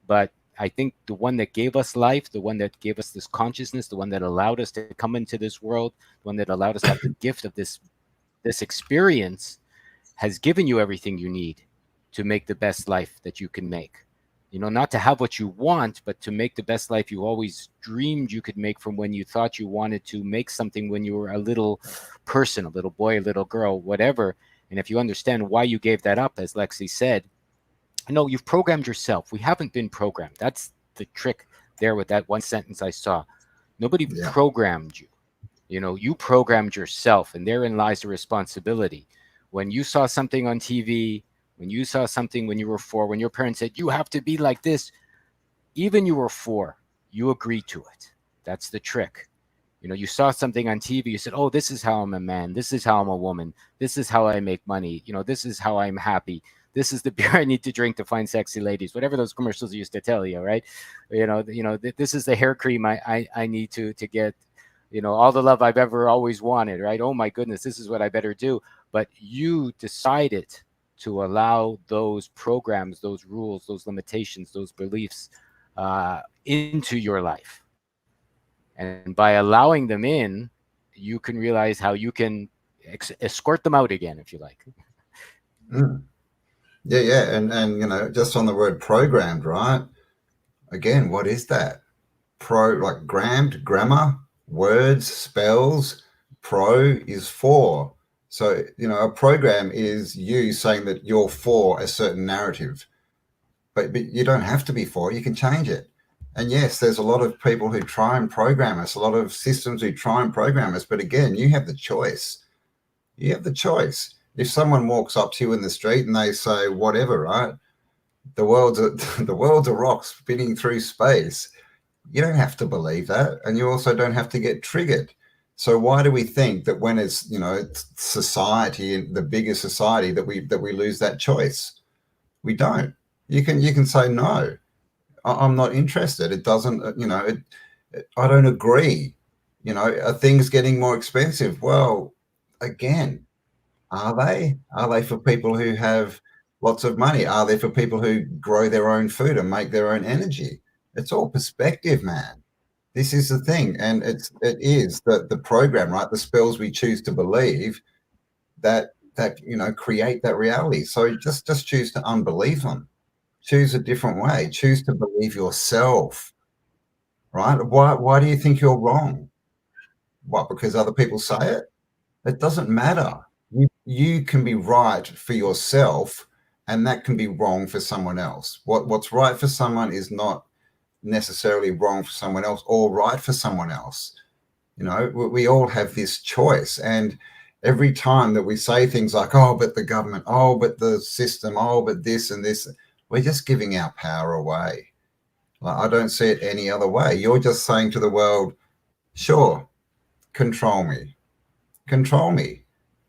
But I think the one that gave us life, the one that gave us this consciousness, the one that allowed us to come into this world, the one that allowed us to have the gift of this experience, has given you everything you need to make the best life that you can make. Not to have what you want, but to make the best life you always dreamed you could make, from when you thought you wanted to make something when you were a little person, a little boy, a little girl, whatever. And if you understand why you gave that up, as Lexi said, No, you've programmed yourself. We haven't been programmed. That's the trick there with that one sentence I saw. Nobody Yeah. programmed you. You programmed yourself, and therein lies the responsibility. When you saw something on TV, when you saw something when you were four, when your parents said, you have to be like this, even you were four, you agreed to it. That's the trick. You saw something on TV, you said, oh, this is how I'm a man, this is how I'm a woman, this is how I make money, this is how I'm happy, this is the beer I need to drink to find sexy ladies, whatever those commercials used to tell you, right? This is the hair cream I need to get, all the love I've ever always wanted, right? Oh my goodness, this is what I better do. But you decided to allow those programs, those rules, those limitations, those beliefs into your life. And by allowing them in, you can realize how you can escort them out again, if you like. Mm. Yeah, yeah. And just on the word programmed, right? Again, what is that? Like grammed, grammar, words, spells. Pro is for. So, a program is you saying that you're for a certain narrative, but you don't have to be for it. You can change it. And yes, there's a lot of people who try and program us, a lot of systems who try and program us. But again, you have the choice. You have the choice. If someone walks up to you in the street and they say whatever, right? The world's a rock spinning through space. You don't have to believe that, and you also don't have to get triggered. So why do we think that when it's society, the bigger society, that we lose that choice? We don't. You can say no. I'm not interested. It doesn't. I don't agree. Are things getting more expensive? Well, again, are they? Are they for people who have lots of money? Are they for people who grow their own food and make their own energy? It's all perspective, man. This is the thing, and it is the program, right? The spells we choose to believe that create that reality. So just choose to unbelieve them. Choose a different way. Choose to believe yourself, right? Why do you think you're wrong? What, because other people say it? It doesn't matter. You can be right for yourself, and that can be wrong for someone else. What's right for someone is not necessarily wrong for someone else or right for someone else. We all have this choice. And every time that we say things like, oh, but the government, oh, but the system, oh, but this and this, we're just giving our power away. Like, I don't see it any other way. You're just saying to the world, sure, control me,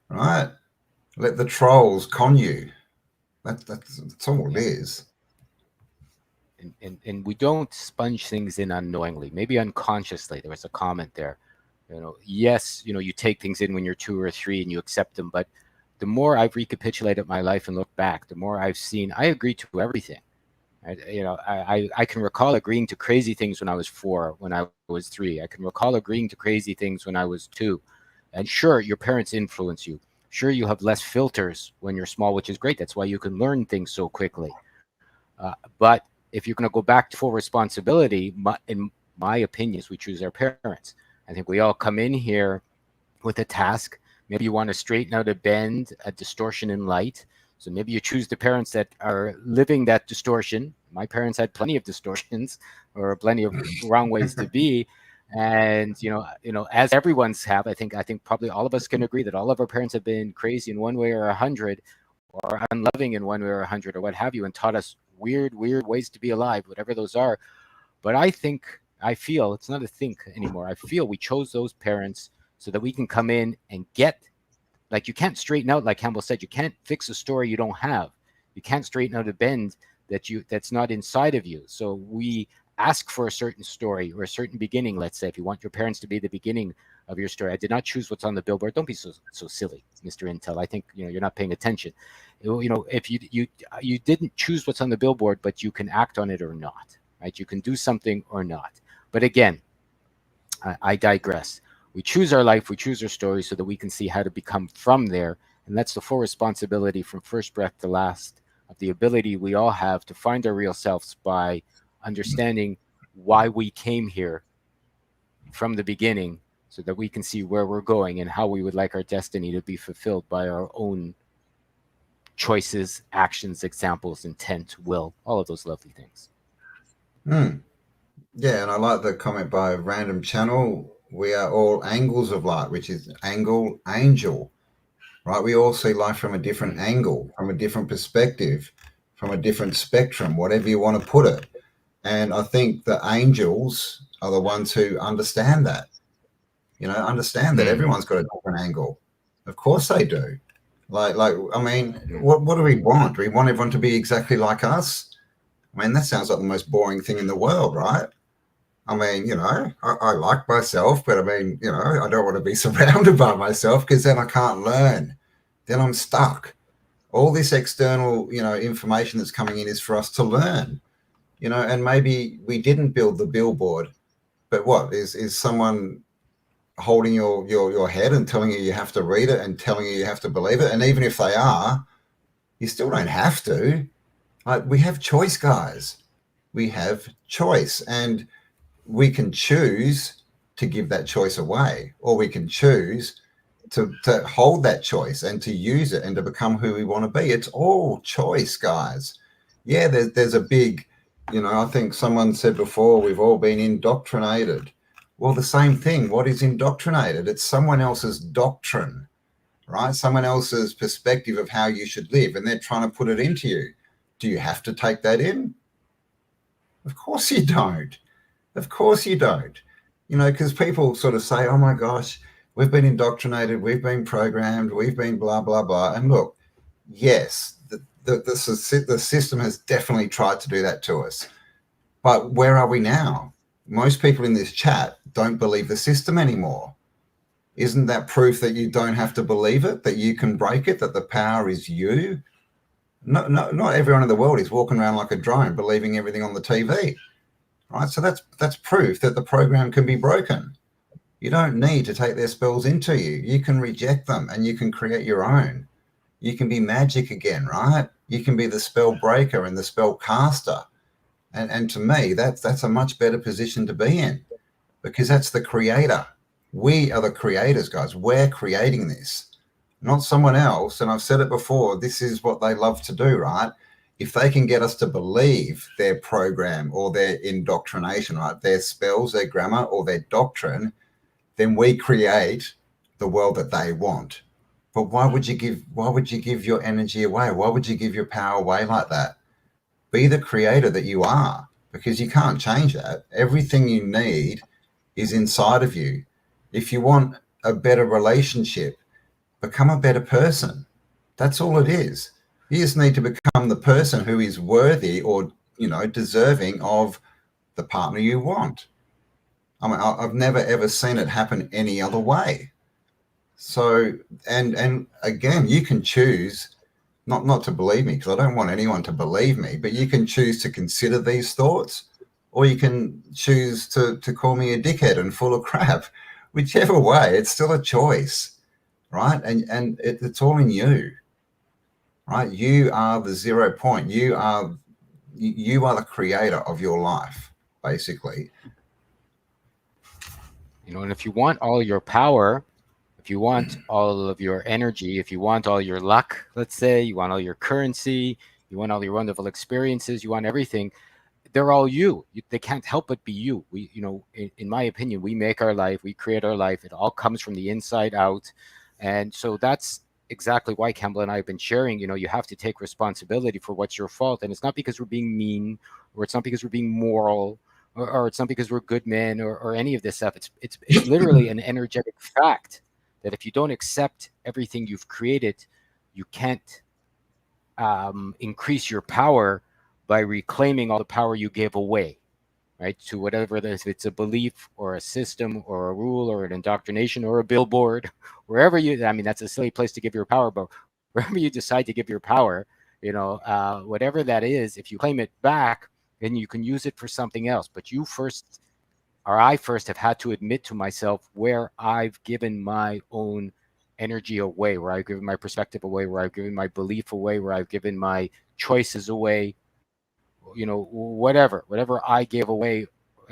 right? Let the trolls con you. That's all it Yeah. is. And we don't sponge things in unknowingly, maybe unconsciously. There was a comment there. Yes, you take things in when you're two or three and you accept them, but the more I've recapitulated my life and looked back, the more I've seen I agree to everything. I can recall agreeing to crazy things when I was four, when I was three. I can recall agreeing to crazy things when I was two. And sure, your parents influence you. Sure, you have less filters when you're small, which is great. That's why you can learn things so quickly. But if you're going to go back to full responsibility, in my opinion, is we choose our parents. I think we all come in here with a task. Maybe you want to straighten out a bend, a distortion in light. So maybe you choose the parents that are living that distortion. My parents had plenty of distortions or plenty of wrong ways to be. And as everyone's have, I think probably all of us can agree that all of our parents have been crazy in one way or 100, or unloving in one way or 100, or what have you, and taught us weird ways to be alive, whatever those are. But I feel it's not a think anymore. I feel we chose those parents so that we can come in and get, like, you can't straighten out, like Campbell said, you can't fix a story you don't have. You can't straighten out a bend that's not inside of you. So we ask for a certain story or a certain beginning. Let's say if you want your parents to be the beginning of your story. I did not choose what's on the billboard. Don't be so silly, Mr. Intel. I think you're not paying attention. If you didn't choose what's on the billboard, but you can act on it or not, right? You can do something or not. But again, I digress. We choose our life, we choose our story so that we can see how to become from there. And that's the full responsibility from first breath to last of the ability we all have to find our real selves by understanding why we came here from the beginning so that we can see where we're going and how we would like our destiny to be fulfilled by our own choices, actions, examples, intent, will, all of those lovely things. Hmm. Yeah, and I like the comment by Random Channel. We are all angles of light, which is angle angel, right? We all see life from a different Mm, angle, from a different perspective, from a different spectrum, whatever you want to put it. And I think the angels are the ones who understand that, understand that mm, everyone's got a different angle. Of course they do. I mean, mm, what do we want? Do we want everyone to be exactly like us? I mean, that sounds like the most boring thing in the world, right? I mean, I like myself, but I mean, I don't want to be surrounded by myself because then I can't learn. Then I'm stuck. All this external, information that's coming in is for us to learn, and maybe we didn't build the billboard, but what is someone holding your head and telling you have to read it and telling you have to believe it? And even if they are, you still don't have to. Like, we have choice, guys. We have choice, and we can choose to give that choice away, or we can choose to hold that choice and to use it and to become who we want to be. It's all choice, guys. Yeah, there's a big, I think someone said before, we've all been indoctrinated. Well, the same thing. What is indoctrinated? It's someone else's doctrine, right? Someone else's perspective of how you should live, and they're trying to put it into you. Do you have to take that in? Of course you don't. Of course you don't. Because people sort of say, oh my gosh, we've been indoctrinated, we've been programmed, we've been blah, blah, blah. And look, yes, the system has definitely tried to do that to us. But where are we now? Most people in this chat don't believe the system anymore. Isn't that proof that you don't have to believe it, that you can break it, that the power is you? No, no, not everyone in the world is walking around like a drone believing everything on the TV, right? So that's proof that the program can be broken. You don't need to take their spells into you. You can reject them and you can create your own. You can be magic again, right? You can be the spell breaker and the spell caster. And to me, that's a much better position to be in, because that's the creator. We are the creators, guys. We're creating this, not someone else. And I've said it before, this is what they love to do, right? If they can get us to believe their program or their indoctrination, right, their spells, their grammar, or their doctrine, then we create the world that they want. But why would you give your energy away? Why would you give your power away like that? Be the creator that you are, because you can't change that. Everything you need is inside of you. If you want a better relationship, become a better person. That's all it is. You just need to become the person who is worthy or, deserving of the partner you want. I mean, I've never ever seen it happen any other way. So, and again, you can choose not to believe me, because I don't want anyone to believe me, but you can choose to consider these thoughts, or you can choose to call me a dickhead and full of crap. Whichever way, it's still a choice, right? And it's all in you, right? You are the 0 point. You are the creator of your life, basically. And if you want all your power, if you want all of your energy, if you want all your luck, let's say, you want all your currency, you want all your wonderful experiences, you want everything, they're all they can't help but be you. In my opinion, we make our life, we create our life. It all comes from the inside out. And so that's exactly why Campbell and I have been sharing, you have to take responsibility for what's your fault. And it's not because we're being mean, or it's not because we're being moral, or it's not because we're good men, or any of this stuff. It's literally an energetic fact that if you don't accept everything you've created, you can't increase your power by reclaiming all the power you gave away, right? To whatever it is, if it's a belief or a system or a rule or an indoctrination or a billboard, wherever I mean, that's a silly place to give your power, but wherever you decide to give your power, whatever that is, if you claim it back, then you can use it for something else. But you first, or I first, have had to admit to myself where I've given my own energy away, where I've given my perspective away, where I've given my belief away, where I've given my choices away, whatever I gave away,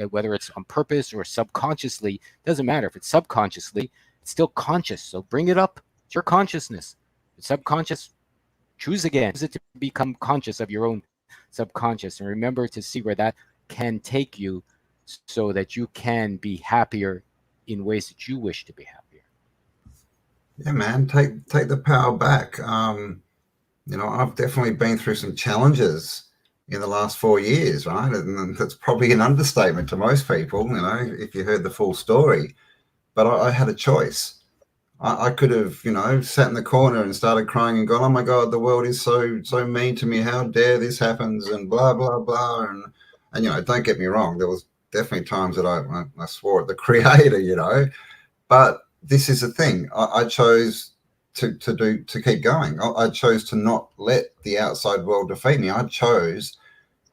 whether it's on purpose or subconsciously, doesn't matter. If it's subconsciously, it's still conscious. So bring it up. It's your consciousness. It's subconscious. Choose again. Choose it to become conscious of your own subconscious, and remember to see where that can take you so that you can be happier in ways that you wish to be happier. Yeah, man, take the power back. I've definitely been through some challenges in the last 4 years, right? And that's probably an understatement to most people, if you heard the full story. But I had a choice. I could have, sat in the corner and started crying and gone, "Oh my God, the world is so mean to me. How dare this happens?" And blah blah blah. And don't get me wrong, there was definitely times that I swore at the Creator, But this is the thing. I chose to keep going. I chose to not let the outside world defeat me. I chose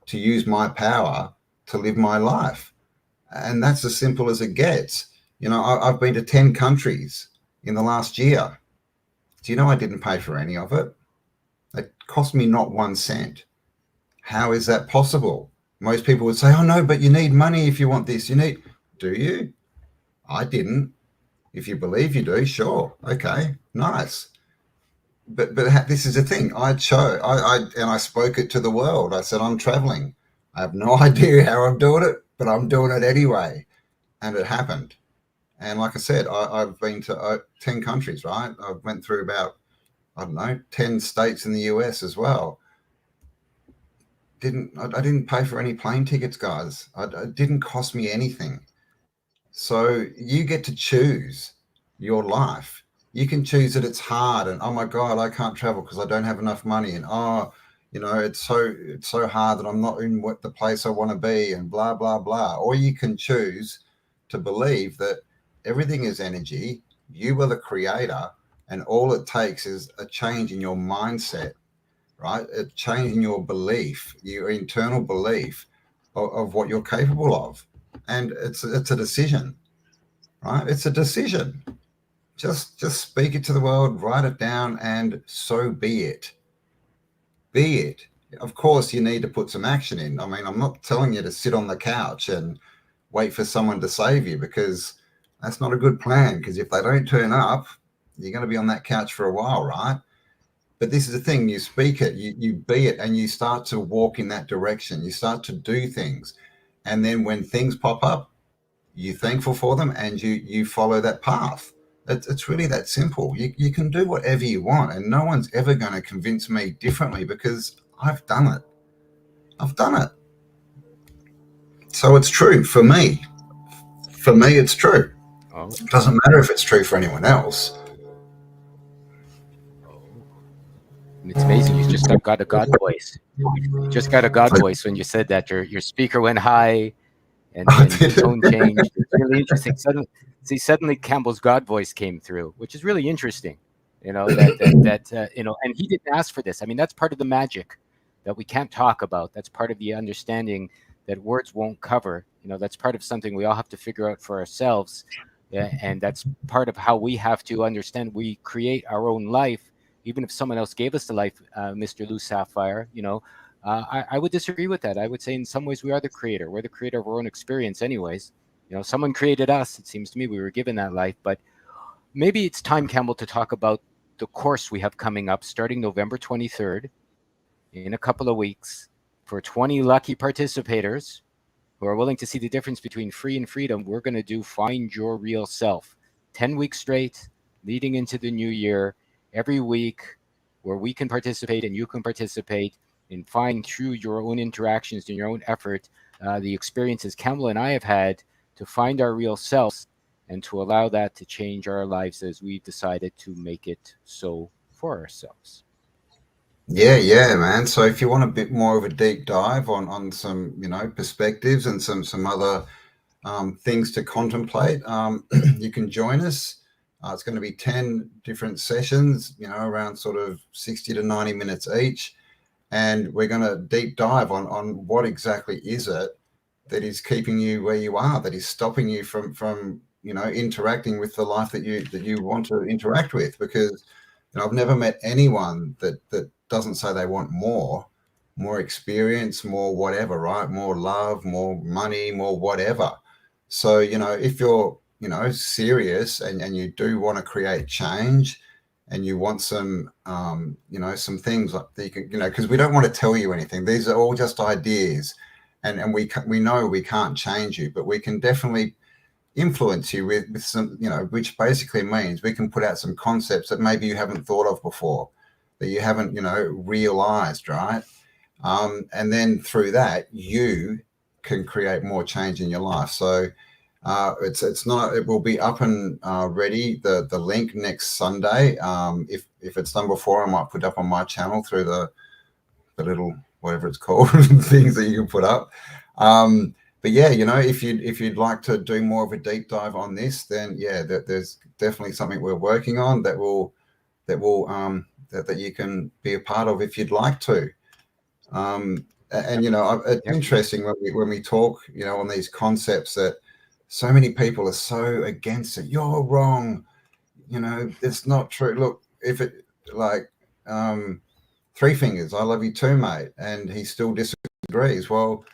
to use my power to live my life, and that's as simple as it gets. I've been to 10 countries in the last year. Do you know I didn't pay for any of it? It cost me not 1 cent. How is that possible? Most people would say, "Oh no, but you need money if you want this. You need." Do you? I didn't. If you believe you do, sure, okay, nice. But this is the thing. I chose. I spoke it to the world. I said, "I'm traveling. I have no idea how I'm doing it, but I'm doing it anyway," and it happened. And like I said, I've been to 10 countries. Right? I went through about, I don't know, 10 states in the US as well. I didn't pay for any plane tickets, guys. It didn't cost me anything. So you get to choose your life. You can choose that it's hard and, oh my God, I can't travel because I don't have enough money, and it's so hard that I'm not in the place I want to be, and blah blah blah. Or you can choose to believe that everything is energy. You are the creator, and all it takes is a change in your mindset, right? A change in your belief, your internal belief of what you're capable of, and it's a decision, right? It's a decision. Just speak it to the world, write it down, and so be it. Be it. Of course, you need to put some action in. I mean, I'm not telling you to sit on the couch and wait for someone to save you, because that's not a good plan. Because if they don't turn up, you're going to be on that couch for a while, right? But this is the thing: you speak it, you be it, and you start to walk in that direction. You start to do things, and then when things pop up, you're thankful for them, and you follow that path. It's really that simple. You can do whatever you want, and no one's ever going to convince me differently, because I've done it. I've done it. So it's true for me. For me, it's true. Oh, It doesn't matter if it's true for anyone else. oh. And it's amazing. You just got a God voice. You just got a God voice when you said that. Your speaker went high, I and your did tone changed. it. It's really interesting. Suddenly Campbell's God voice came through, which is really interesting. And he didn't ask for this. I mean, that's part of the magic that we can't talk about. That's part of the understanding that words won't cover. That's part of something we all have to figure out for ourselves. Yeah, and that's part of how we have to understand we create our own life, even if someone else gave us the life, Mr. Lou Sapphire. I would disagree with that. I would say in some ways we are the creator. We're the creator of our own experience, anyways. Someone created us. It seems to me we were given that life. But maybe it's time, Campbell, to talk about the course we have coming up starting November 23rd in a couple of weeks for 20 lucky participators who are willing to see the difference between free and freedom. We're going to do Find Your Real Self. 10 weeks straight, leading into the new year, every week, where we can participate and you can participate in finding through your own interactions and your own effort the experiences Campbell and I have had to find our real selves and to allow that to change our lives as we've decided to make it so for ourselves. Yeah, man. So if you want a bit more of a deep dive on some, perspectives and some other things to contemplate, you can join us. It's going to be 10 different sessions, around sort of 60 to 90 minutes each. And we're going to deep dive on what exactly is it that is keeping you where you are, that is stopping you from interacting with the life that you want to interact with. Because I've never met anyone that doesn't say they want more experience, more whatever, right? More love, more money, more whatever. So if you're serious and you do want to create change, and you want some, some things like that you can, because we don't want to tell you anything. These are all just ideas, and we know we can't change you, but we can definitely influence you with some, which basically means we can put out some concepts that maybe you haven't thought of before, that you haven't, realized, right? And then through that, you can create more change in your life. So it's not. It will be up and ready. The link next Sunday. If it's done before, I might put it up on my channel through the little whatever it's called things that you can put up. But yeah, if you'd like to do more of a deep dive on this, then yeah, there's definitely something we're working on that you can be a part of if you'd like to. And it's Yep. interesting when we talk, on these concepts that so many people are so against it. You're wrong. It's not true. Look, if it like Three Fingers, I love you too, mate, and he still disagrees. Well,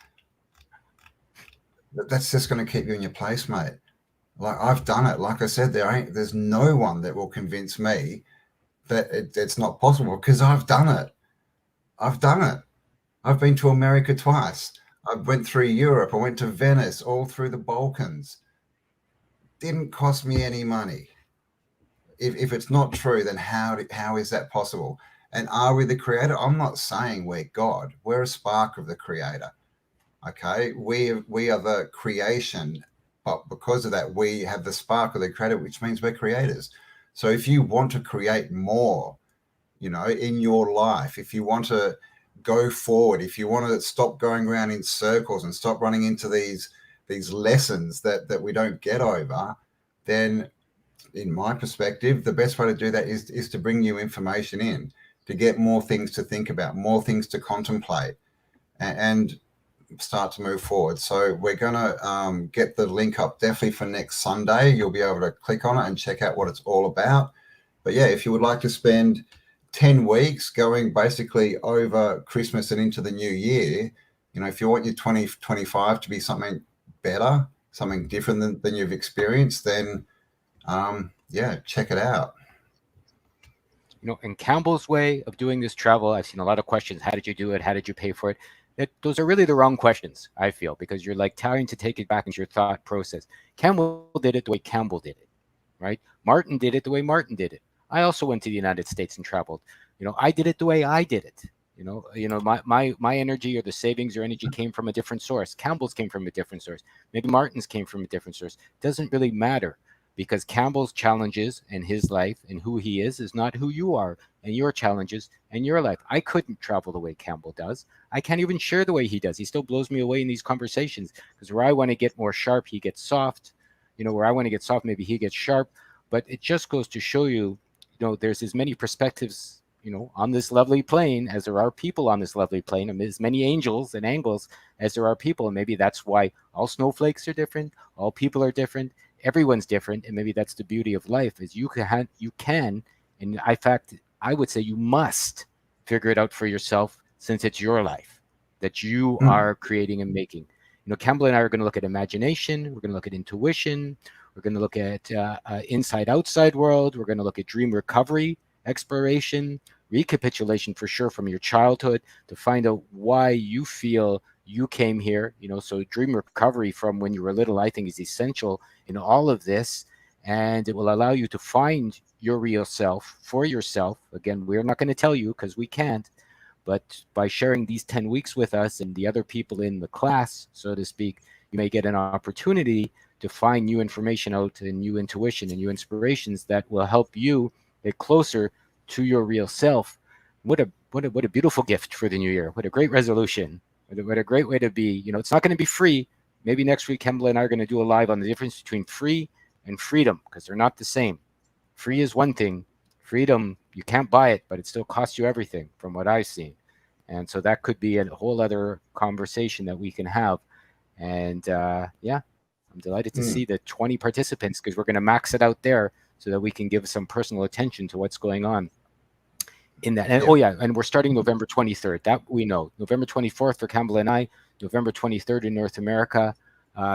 that's just going to keep you in your place, mate. Like I've done it. Like I said, there's no one that will convince me that it's not possible because I've done it. I've done it. I've been to America twice. I went through Europe. I went to Venice, all through the Balkans. Didn't cost me any money. If it's not true, then how is that possible? And are we the creator? I'm not saying we're God. We're a spark of the creator. Okay, we are the creation, but because of that, we have the spark of the creator, which means we're creators. So if you want to create more, in your life, if you want to go forward, if you want to stop going around in circles and stop running into these lessons that we don't get over, then in my perspective, the best way to do that is to bring new information in, to get more things to think about, more things to contemplate, and start to move forward. So we're going to get the link up definitely for next Sunday. You'll be able to click on it and check out what it's all about. But yeah, if you would like to spend 10 weeks going basically over Christmas and into the new year, if you want your 2025 to be something better, something different than you've experienced, then yeah, check it out. In Campbell's way of doing this travel, I've seen a lot of questions. How did you do it? How did you pay for it? Those are really the wrong questions, I feel, because you're like trying to take it back into your thought process. Campbell did it the way Campbell did it, right? Martin did it the way Martin did it. I also went to the United States and traveled. I did it the way I did it. My energy or the savings or energy came from a different source. Campbell's came from a different source. Maybe Martin's came from a different source. Doesn't really matter because Campbell's challenges and his life and who he is not who you are and your challenges and your life. I couldn't travel the way Campbell does. I can't even share the way he does. He still blows me away in these conversations because where I want to get more sharp, he gets soft. Where I want to get soft, maybe he gets sharp. But it just goes to show you, there's as many perspectives, on this lovely plane as there are people on this lovely plane, and as many angels and angles as there are people. And maybe that's why all snowflakes are different, all people are different, everyone's different, and maybe that's the beauty of life is you can, and in fact, I would say you must figure it out for yourself since it's your life that you Mm, are creating and making. Campbell and I are going to look at imagination. We're going to look at intuition. We're going to look at inside outside world. We're going to look at dream recovery, exploration, recapitulation for sure from your childhood to find out why you feel you came here. So dream recovery from when you were little, I think, is essential in all of this. And it will allow you to find your real self for yourself. Again, we're not going to tell you because we can't. But by sharing these 10 weeks with us and the other people in the class, so to speak, you may get an opportunity to find new information out and new intuition and new inspirations that will help you get closer to your real self. What a beautiful gift for the new year. What a great resolution. What a great way to be. It's not going to be free. Maybe next week, Kembla and I are going to do a live on the difference between free and freedom because they're not the same. Free is one thing. Freedom, you can't buy it, but it still costs you everything from what I've seen. And so that could be a whole other conversation that we can have. And yeah, I'm delighted to see the mm, 20 participants because we're going to max it out there so that we can give some personal attention to what's going on in that. And yeah. oh yeah, and we're starting November 23rd. That we know. November 24th for Campbell and I. November 23rd in North America,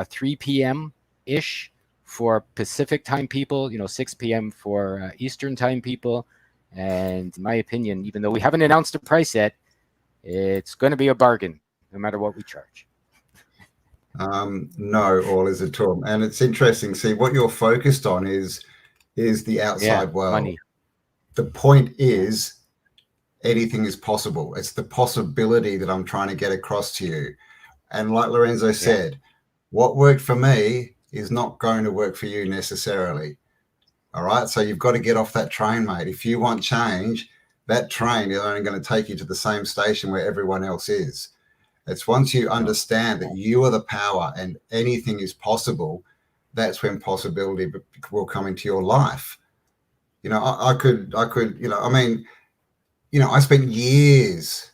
3 p.m. ish for Pacific time people. 6 p.m. for Eastern time people. And in my opinion, even though we haven't announced the price yet, it's going to be a bargain no matter what we charge. No, all is at all. And it's interesting. See, what you're focused on is the Yeah, outside world. money. The point Yeah, is anything is possible. It's the possibility that I'm trying to get across to you. And like Lorenzo yeah, said, what worked for me is not going to work for you necessarily. All right. So you've got to get off that train, mate. If you want change, that train is only going to take you to the same station where everyone else is. It's once you no, understand that you are the power and anything is possible, that's when possibility will come into your life. I mean, I spent years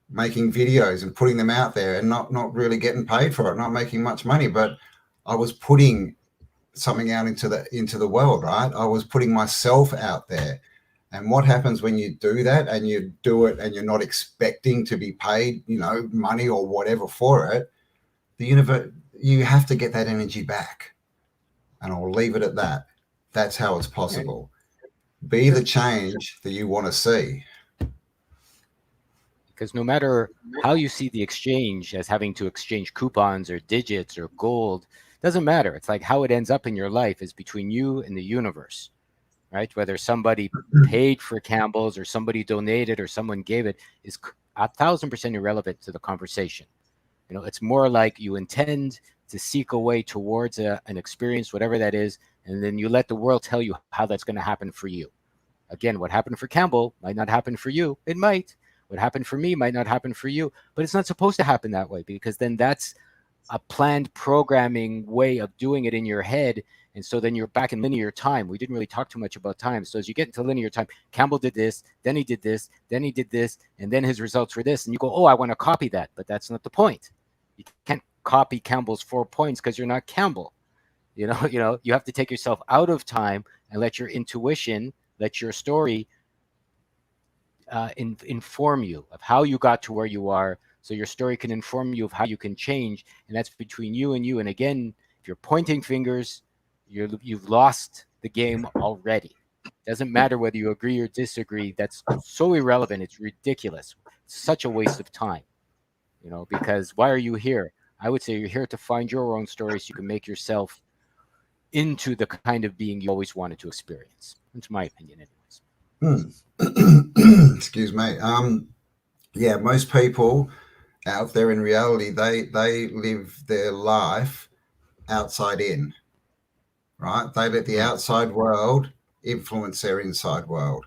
making videos and putting them out there and not really getting paid for it, not making much money, but I was putting something out into the world, right? I was putting myself out there. And what happens when you do that and you do it and you're not expecting to be paid, money or whatever for it, the universe, you have to get that energy back. And I'll leave it at that. That's how it's yeah, possible. Be the sure. change that you want to see. Because no matter how you see the exchange as having to exchange coupons or digits or gold, doesn't matter. It's like how it ends up in your life is between you and the universe, right? Whether somebody paid for Campbell's or somebody donated or someone gave it is 1,000% irrelevant to the conversation. It's more like you intend to seek a way towards an experience, whatever that is, and then you let the world tell you how that's going to happen for you. Again, what happened for Campbell might not happen for you. It might. What happened for me might not happen for you, but it's not supposed to happen that way because then that's a planned programming way of doing it in your head. And so then you're back in linear time. We didn't really talk too much about time. So as you get into linear time, Campbell did this, then he did this, then he did this, and then his results were this. And you go, oh, I want to copy that. But that's not the point. You can't copy Campbell's 4 points because you're not Campbell. You have to take yourself out of time and let your intuition, let your story inform you of how you got to where you are, so your story can inform you of how you can change, and that's between you and you. And again, if you're pointing fingers, you've lost the game already. Doesn't matter whether you agree or disagree. That's so irrelevant. It's ridiculous. It's such a waste of time. Because why are you here? I would say you're here to find your own story so you can make yourself into the kind of being you always wanted to experience. That's my opinion, anyways. Excuse me. Yeah, most people out there in reality, they live their life outside in, right? They let the Mm. outside world influence their inside world.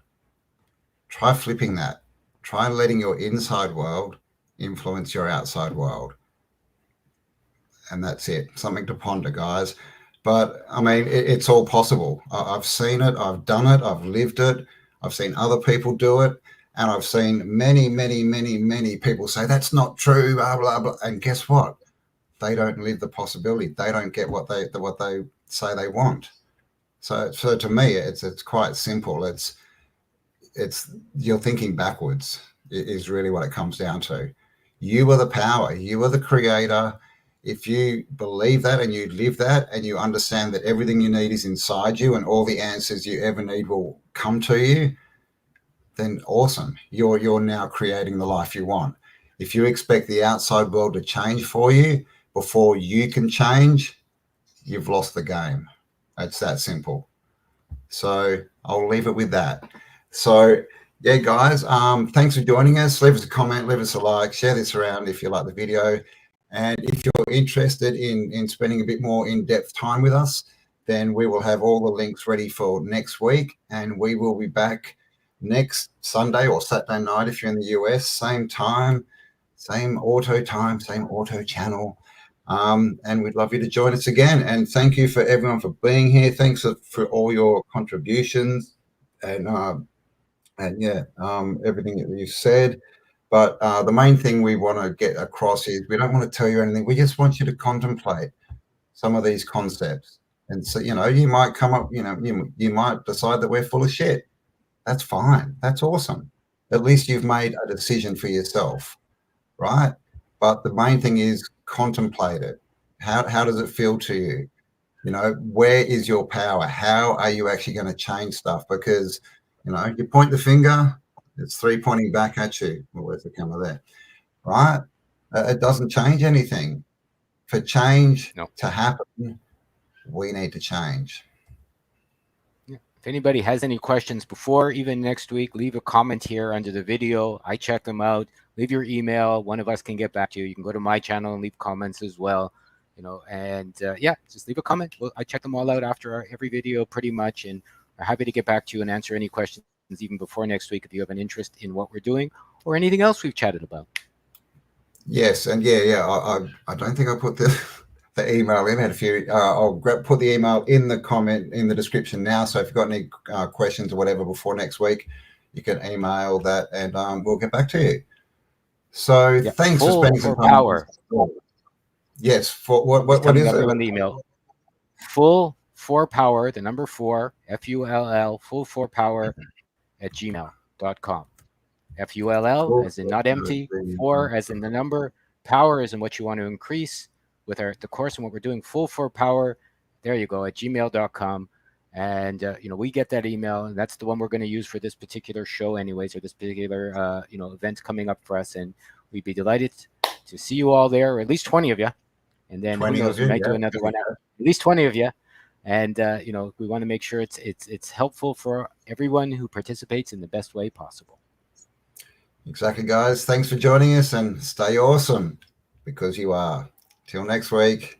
Try flipping that. Try letting your inside world influence your outside world. And that's it. Something to ponder, guys. But I mean, it's all possible. I've seen it, I've done it, I've lived it, I've seen other people do it. And I've seen many, many, many, many people say that's not true, blah, blah, blah. And guess what? They don't live the possibility. They don't get what they say they want. So to me, it's quite simple. It's you're thinking backwards is really what it comes down to. You are the power. You are the creator. If you believe that and you live that and you understand that everything you need is inside you and all the answers you ever need will come to you, then awesome. You're now creating the life you want. If you expect the outside world to change for you before you can change, you've lost the game. It's that simple. So I'll leave it with that. So yeah, guys, thanks for joining us. Leave us a comment, leave us a like, share this around if you like the video. And if you're interested in spending a bit more in-depth time with us, then we will have all the links ready for next week. And we will be back next Sunday or Saturday night if you're in the US, same time, same auto channel. And we'd love you to join us again. And thank you for everyone for being here. Thanks for all your contributions and yeah, everything that you said. But the main thing we want to get across is we don't want to tell you anything. We just want you to contemplate some of these concepts. And so, you might come up, you might decide that we're full of shit. That's fine. That's awesome. At least you've made a decision for yourself, right? But the main thing is contemplate it. How does it feel to you? Where is your power? How are you actually going to change stuff? Because You know, you point the finger, it's 3 pointing back at you. Well, where's the camera there? Right? It doesn't change anything. For change No. to happen, we need to change. Yeah. If anybody has any questions before even next week, leave a comment here under the video. I check them out. Leave your email. One of us can get back to you. You can go to my channel and leave comments as well. And yeah, just leave a comment. I check them all out after every video pretty much, and are happy to get back to you and answer any questions even before next week if you have an interest in what we're doing or anything else we've chatted about. Yes, and I don't think I put the email in it. If you, I'll put the email in the comment in the description now. So if you've got any questions or whatever before next week, you can email that, and we'll get back to you. So Yeah, thanks for full spending some for time. power. Yes, for Just what telling is everyone it? the email. Full for power, the number 4, FULL, full for power at gmail.com. FULL as in not empty, 4 as in the number, power as in what you want to increase with the course and what we're doing, full for power. There you go, at gmail.com. And we get that email, and that's the one we're going to use for this particular show anyways, or this particular event coming up for us. And we'd be delighted to see you all there, or at least 20 of you. And then who 20 knows, of we you, might do yeah. another one, at least 20 of you. And we want to make sure it's helpful for everyone who participates in the best way possible. Exactly, guys. Thanks for joining us, and stay awesome, because you are. Till next week.